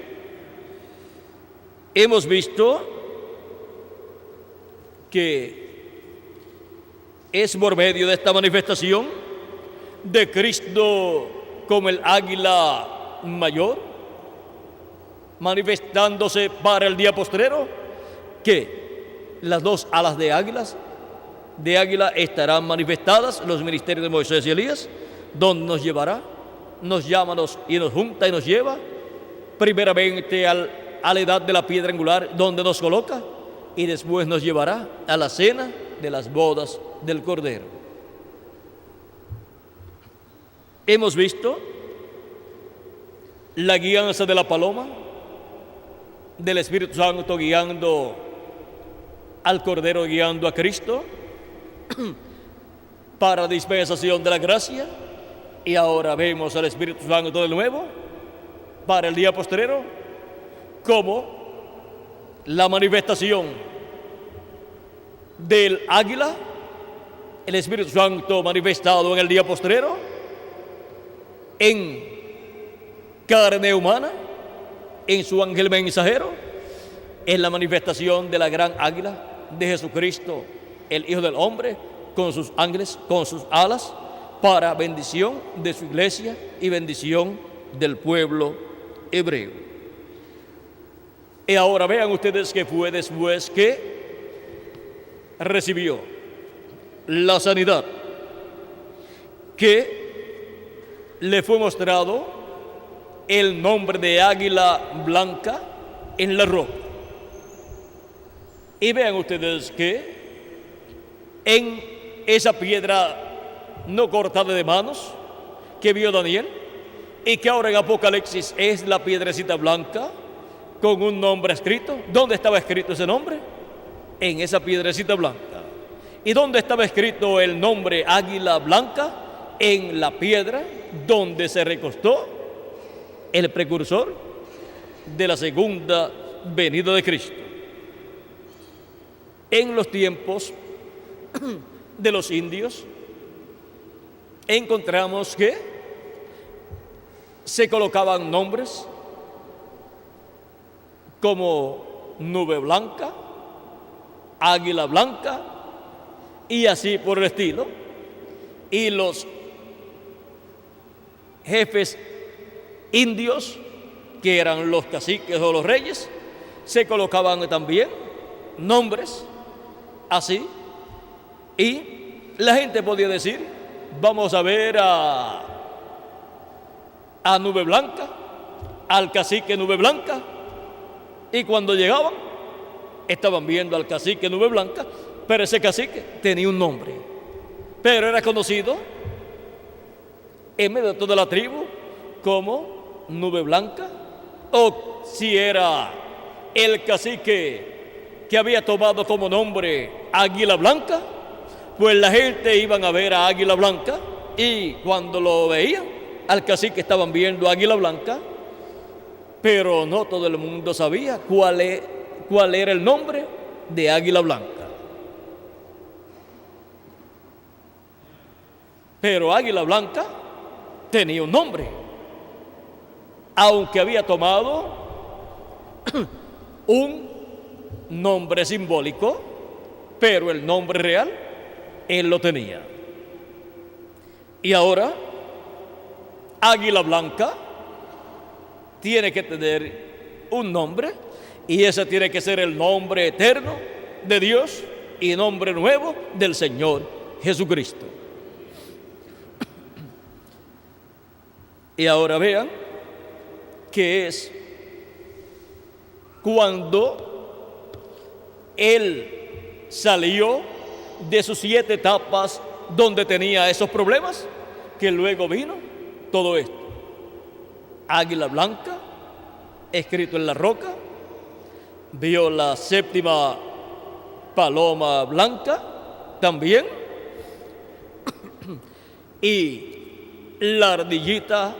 Hemos visto que es por medio de esta manifestación de Cristo como el águila mayor, manifestándose para el día postrero, que las dos alas de águila estarán manifestadas en los ministerios de Moisés y Elías, donde nos llevará, nos llama y nos junta y nos lleva primeramente a la edad de la piedra angular, donde nos coloca, y después nos llevará a la cena de las bodas del Cordero. Hemos visto la guianza de la paloma, del Espíritu Santo guiando al Cordero, guiando a Cristo para dispensación de la gracia, y ahora vemos al Espíritu Santo de nuevo para el día postrero como la manifestación del águila, el Espíritu Santo manifestado en el día postrero en carne humana, en su ángel mensajero, en la manifestación de la gran águila de Jesucristo, el Hijo del Hombre, con sus ángeles, con sus alas, para bendición de su iglesia y bendición del pueblo hebreo. Y ahora vean ustedes que fue después que recibió la sanidad, que le fue mostrado el nombre de águila blanca en la ropa. Y vean ustedes que en esa piedra no cortada de manos que vio Daniel, y que ahora en Apocalipsis es la piedrecita blanca con un nombre escrito. ¿Dónde estaba escrito ese nombre? En esa piedrecita blanca. ¿Y dónde estaba escrito el nombre águila blanca? En la piedra donde se recostó el precursor de la segunda venida de Cristo. En los tiempos de los indios encontramos que se colocaban nombres como nube blanca, águila blanca y así por el estilo. Y los jefes indios, que eran los caciques o los reyes, se colocaban también nombres así, y la gente podía decir: vamos a ver a Nube Blanca, al cacique Nube Blanca, y cuando llegaban estaban viendo al cacique Nube Blanca, pero ese cacique tenía un nombre, pero era conocido en medio de toda la tribu como Nube Blanca. O si era el cacique que había tomado como nombre Águila Blanca, pues la gente iban a ver a Águila Blanca, y cuando lo veían al cacique estaban viendo Águila Blanca, pero no todo el mundo sabía cuál era el nombre de Águila Blanca. Pero Águila Blanca tenía un nombre, aunque había tomado un nombre simbólico, pero el nombre real él lo tenía. Y ahora Águila Blanca tiene que tener un nombre, y ese tiene que ser el nombre eterno de Dios y nombre nuevo del Señor Jesucristo. Y ahora vean que es cuando Él salió de sus 7 etapas donde tenía esos problemas, que luego vino todo esto. Águila blanca, escrito en la roca, vio la 7ª paloma blanca también, y la ardillita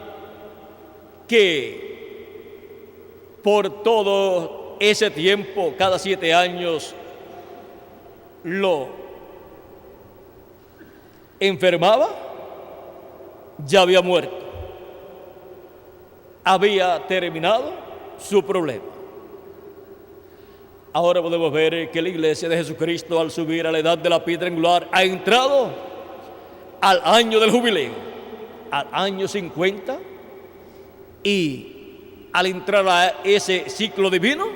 que por todo ese tiempo, cada 7 años, lo enfermaba, ya había muerto. Había terminado su problema. Ahora podemos ver que la iglesia de Jesucristo, al subir a la edad de la piedra angular, ha entrado al año del jubileo, al año 50, y al entrar a ese ciclo divino,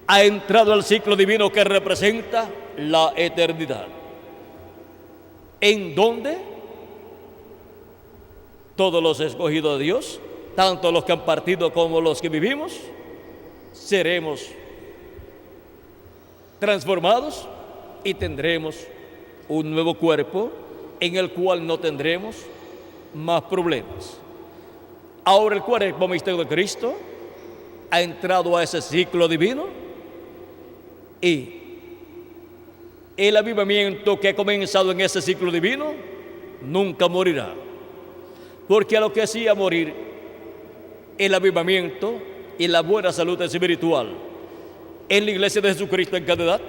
ha entrado al ciclo divino que representa la eternidad, en donde todos los escogidos de Dios, tanto los que han partido como los que vivimos, seremos transformados y tendremos un nuevo cuerpo en el cual no tendremos más problemas. Ahora el cuerpo místico de Cristo ha entrado a ese ciclo divino y el avivamiento que ha comenzado en ese ciclo divino nunca morirá, porque a lo que hacía morir el avivamiento y la buena salud espiritual en la iglesia de Jesucristo en cada edad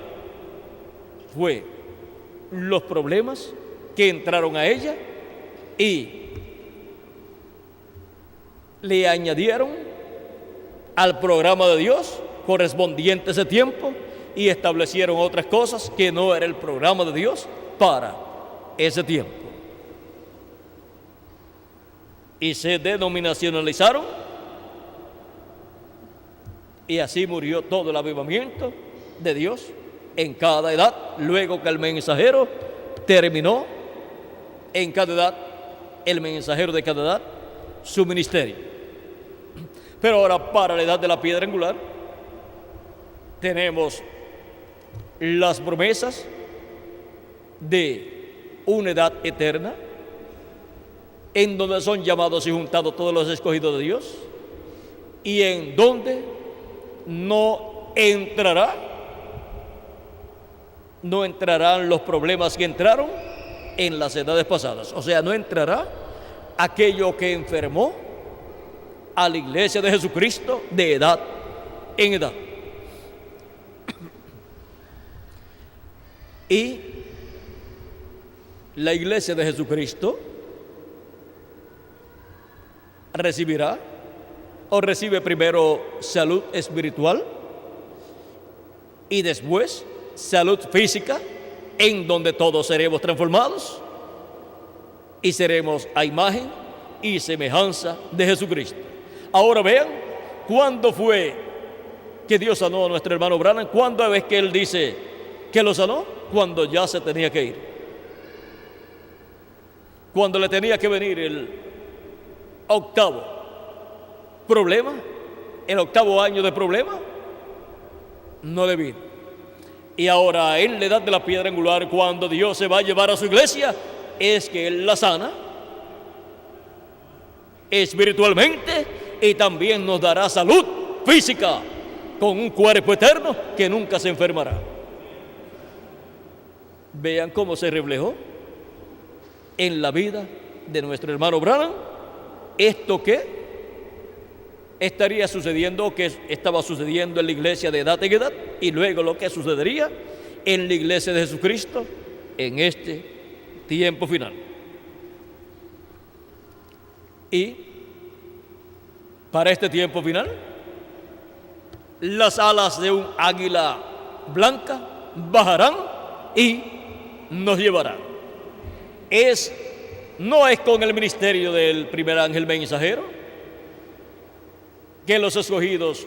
fue los problemas que entraron a ella y le añadieron al programa de Dios correspondiente a ese tiempo y establecieron otras cosas que no era el programa de Dios para ese tiempo. Y se denominacionalizaron y así murió todo el avivamiento de Dios en cada edad, luego que el mensajero terminó en cada edad, el mensajero de cada edad, su ministerio. Pero ahora, para la edad de la piedra angular, tenemos las promesas de una edad eterna, en donde son llamados y juntados todos los escogidos de Dios, y en donde no entrarán los problemas que entraron en las edades pasadas. O sea, no entrará aquello que enfermó a la iglesia de Jesucristo de edad en edad. Y la iglesia de Jesucristo recibe primero salud espiritual y después salud física, en donde todos seremos transformados y seremos a imagen y semejanza de Jesucristo. Ahora vean, ¿cuándo fue que Dios sanó a nuestro hermano Branham? ¿Cuándo es que él dice que lo sanó? Cuando ya se tenía que ir. Cuando le tenía que venir el octavo problema, el octavo año de problema, no le vino. Y ahora, en la edad de la piedra angular, cuando Dios se va a llevar a su iglesia, es que Él la sana espiritualmente y también nos dará salud física con un cuerpo eterno que nunca se enfermará. Vean cómo se reflejó en la vida de nuestro hermano Branham esto que estaría sucediendo, que estaba sucediendo en la iglesia de edad en edad, y luego lo que sucedería en la iglesia de Jesucristo en este tiempo final. Y para este tiempo final, las alas de un águila blanca bajarán y nos llevarán. No es con el ministerio del primer ángel mensajero que los escogidos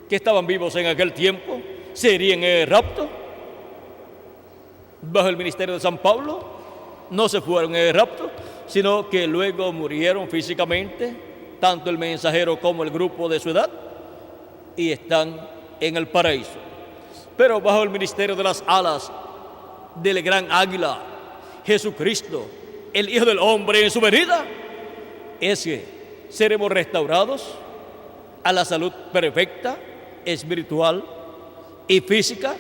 que estaban vivos en aquel tiempo serían en el rapto. Bajo el ministerio de San Pablo no se fueron en el rapto, sino que luego murieron físicamente, tanto el mensajero como el grupo de su edad, y están en el paraíso. Pero bajo el ministerio de las alas del gran águila, Jesucristo, el Hijo del Hombre en su venida, es que seremos restaurados a la salud perfecta, espiritual y física,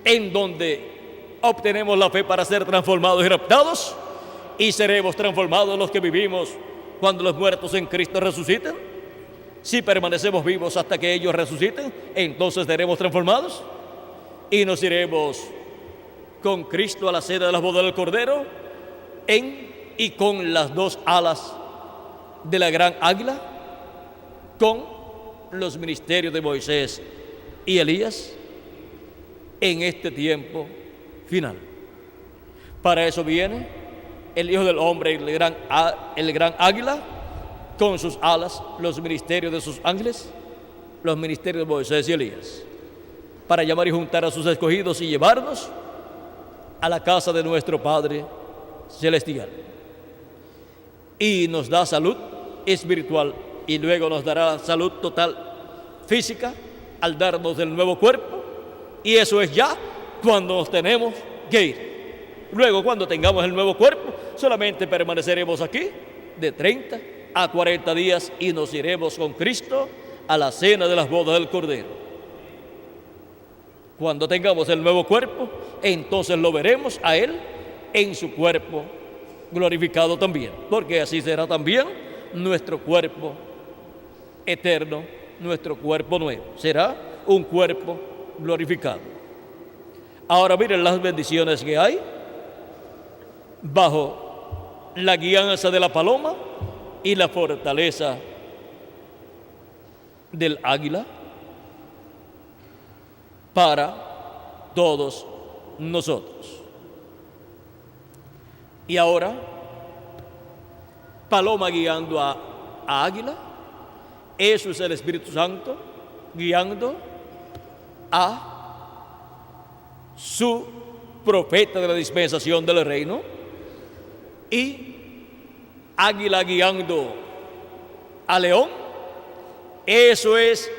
en donde obtenemos la fe para ser transformados y raptados, y seremos transformados los que vivimos cuando los muertos en Cristo resuciten. Si permanecemos vivos hasta que ellos resuciten, entonces seremos transformados y nos iremos con Cristo a la cena de las bodas del Cordero y con las dos alas de la gran águila, con los ministerios de Moisés y Elías en este tiempo final. Para eso viene el Hijo del Hombre, el gran águila, con sus alas, los ministerios de sus ángeles, los ministerios de Moisés y Elías, para llamar y juntar a sus escogidos y llevarnos a la casa de nuestro Padre Celestial. Y nos da salud espiritual y luego nos dará salud total física al darnos el nuevo cuerpo, y eso es ya cuando nos tenemos que ir. Luego, cuando tengamos el nuevo cuerpo, solamente permaneceremos aquí de 30 a 40 días y nos iremos con Cristo a la cena de las bodas del Cordero. Cuando tengamos el nuevo cuerpo, entonces lo veremos a Él en su cuerpo glorificado también, porque así será también nuestro cuerpo eterno, nuestro cuerpo nuevo. Será un cuerpo glorificado. Ahora miren las bendiciones que hay bajo la guianza de la paloma y la fortaleza del águila para todos nosotros. Y ahora, paloma guiando a águila, eso es el Espíritu Santo guiando a su profeta de la dispensación del reino, y águila guiando a león, eso es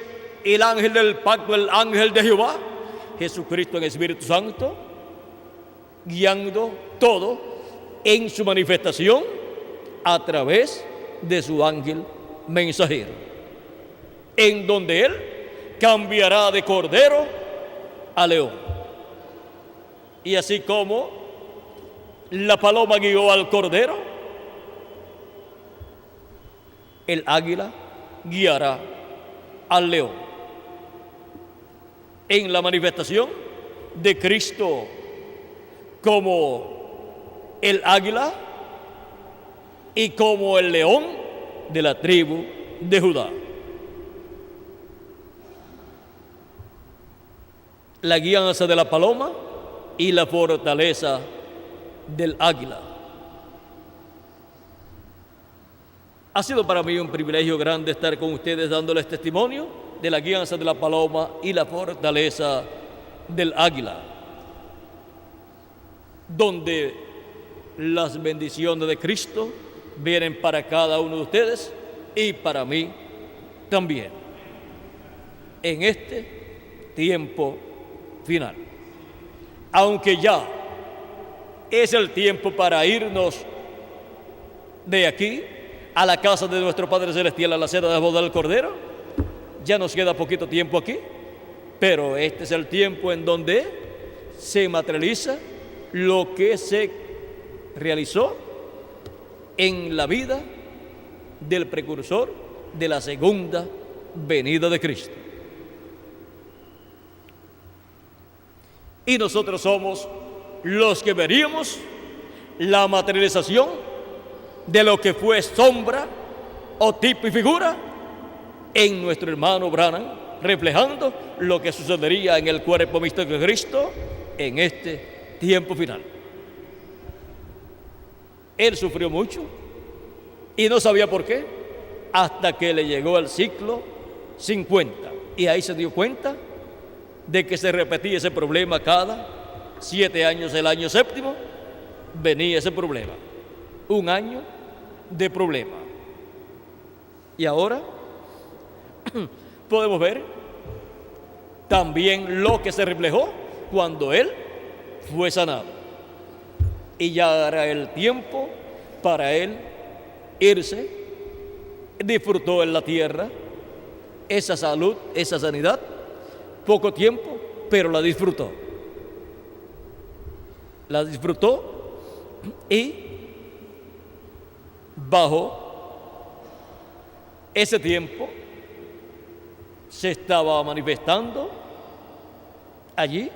el ángel del pacto, el ángel de Jehová, Jesucristo en Espíritu Santo, guiando todo en su manifestación a través de su ángel mensajero, en donde Él cambiará de cordero a león. Y así como la paloma guió al cordero, el águila guiará al león en la manifestación de Cristo como el águila y como el león de la tribu de Judá. La guianza de la paloma y la fortaleza del águila. Ha sido para mí un privilegio grande estar con ustedes dándoles testimonio de la guianza de la paloma y la fortaleza del águila, donde las bendiciones de Cristo vienen para cada uno de ustedes y para mí también en este tiempo final. Aunque ya es el tiempo para irnos de aquí a la casa de nuestro Padre Celestial, a la cena de la boda del Cordero, ya nos queda poquito tiempo aquí, pero este es el tiempo en donde se materializa lo que se realizó en la vida del precursor de la segunda venida de Cristo. Y nosotros somos los que veríamos la materialización de lo que fue sombra o tipo y figura en nuestro hermano Branham, reflejando lo que sucedería en el cuerpo místico de Cristo en este tiempo final. Él sufrió mucho y no sabía por qué, hasta que le llegó el ciclo 50, y ahí se dio cuenta de que se repetía ese problema cada 7 años. El año séptimo venía ese problema, un año de problema. Y ahora podemos ver también lo que se reflejó cuando él fue sanado, y ya era el tiempo para él irse. Disfrutó en la tierra esa salud, esa sanidad, poco tiempo, pero la disfrutó. La disfrutó, y bajo ese tiempo se estaba manifestando allí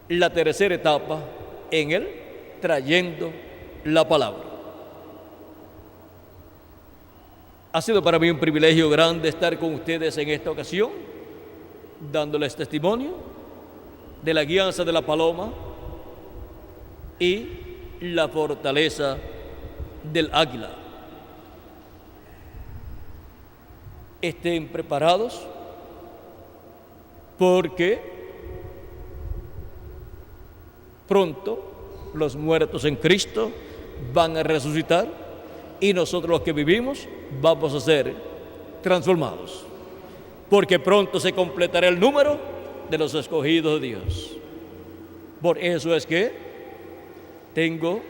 la tercera etapa en él, trayendo la palabra. Ha sido para mí un privilegio grande estar con ustedes en esta ocasión, dándoles testimonio de la guianza de la paloma y la fortaleza del águila. Estén preparados, porque pronto los muertos en Cristo van a resucitar y nosotros los que vivimos vamos a ser transformados, porque pronto se completará el número de los escogidos de Dios. Por eso es que tengo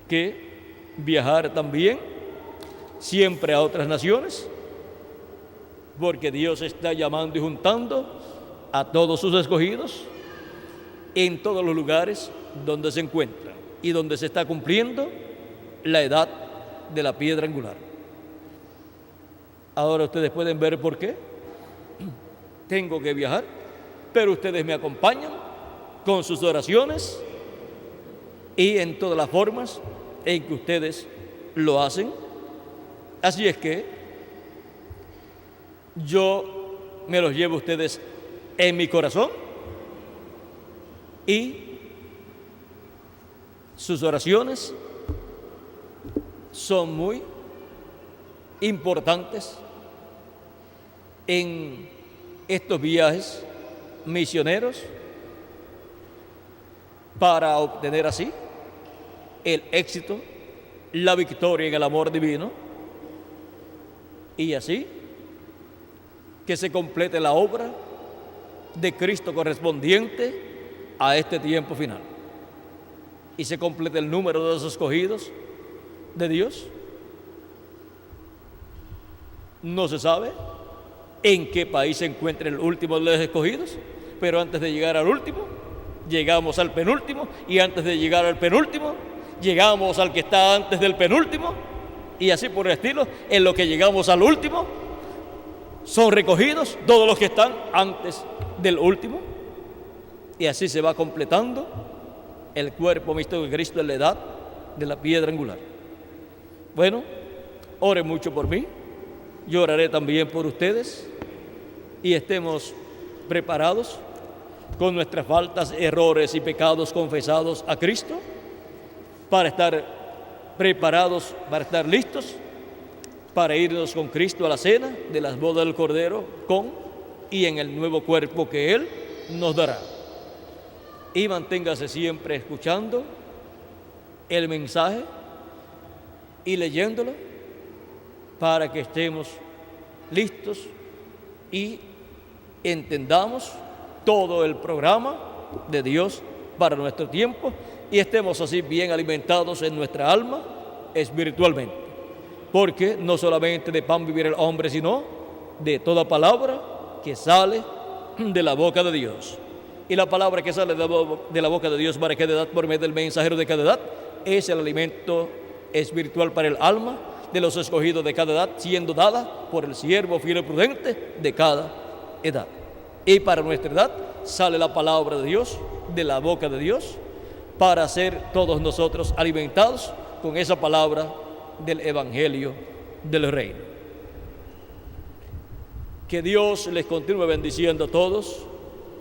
que viajar también siempre a otras naciones, porque Dios está llamando y juntando a todos sus escogidos en todos los lugares donde se encuentran y donde se está cumpliendo la edad de la piedra angular. Ahora ustedes pueden ver por qué tengo que viajar, pero ustedes me acompañan con sus oraciones y en todas las formas en que ustedes lo hacen. Así es que yo me los llevo a ustedes en mi corazón y sus oraciones son muy importantes en estos viajes misioneros para obtener así el éxito, la victoria en el amor divino y así que se complete la obra de Cristo correspondiente a este tiempo final y se complete el número de los escogidos de Dios. No se sabe en qué país se encuentra el último de los escogidos, pero antes de llegar al último, llegamos al penúltimo, y antes de llegar al penúltimo, llegamos al que está antes del penúltimo, y así por el estilo. En lo que llegamos al último, son recogidos todos los que están antes del último, y así se va completando el cuerpo místico de Cristo en la edad de la piedra angular. Bueno, oren mucho por mí, yo oraré también por ustedes, y estemos preparados con nuestras faltas, errores y pecados confesados a Cristo, para estar preparados, para estar listos, para irnos con Cristo a la cena de las bodas del Cordero, con y en el nuevo cuerpo que Él nos dará. Y manténgase siempre escuchando el mensaje y leyéndolo, para que estemos listos y entendamos todo el programa de Dios para nuestro tiempo, y estemos así bien alimentados en nuestra alma espiritualmente, porque no solamente de pan vivirá el hombre, sino de toda palabra que sale de la boca de Dios. Y la palabra que sale de la boca de Dios para cada edad, por medio del mensajero de cada edad, es el alimento espiritual para el alma de los escogidos de cada edad, siendo dada por el siervo fiel y prudente de cada edad. Y para nuestra edad sale la palabra de Dios de la boca de Dios, para ser todos nosotros alimentados con esa palabra del Evangelio del Reino. Que Dios les continúe bendiciendo a todos,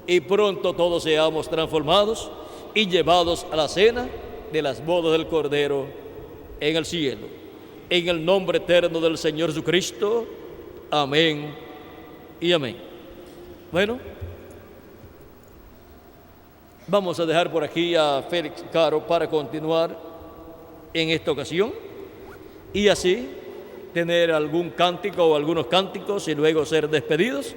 y pronto todos seamos transformados y llevados a la cena de las bodas del Cordero en el cielo. En el nombre eterno del Señor Jesucristo. Amén y amén. Bueno, vamos a dejar por aquí a Félix Caro para continuar en esta ocasión, y así tener algún cántico o algunos cánticos y luego ser despedidos,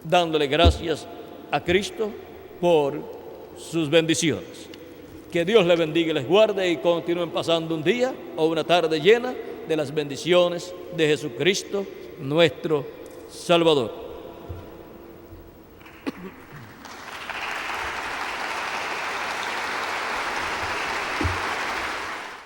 dándole gracias a Cristo por sus bendiciones. Que Dios les bendiga y les guarde, y continúen pasando un día o una tarde llena de las bendiciones de Jesucristo, nuestro Salvador.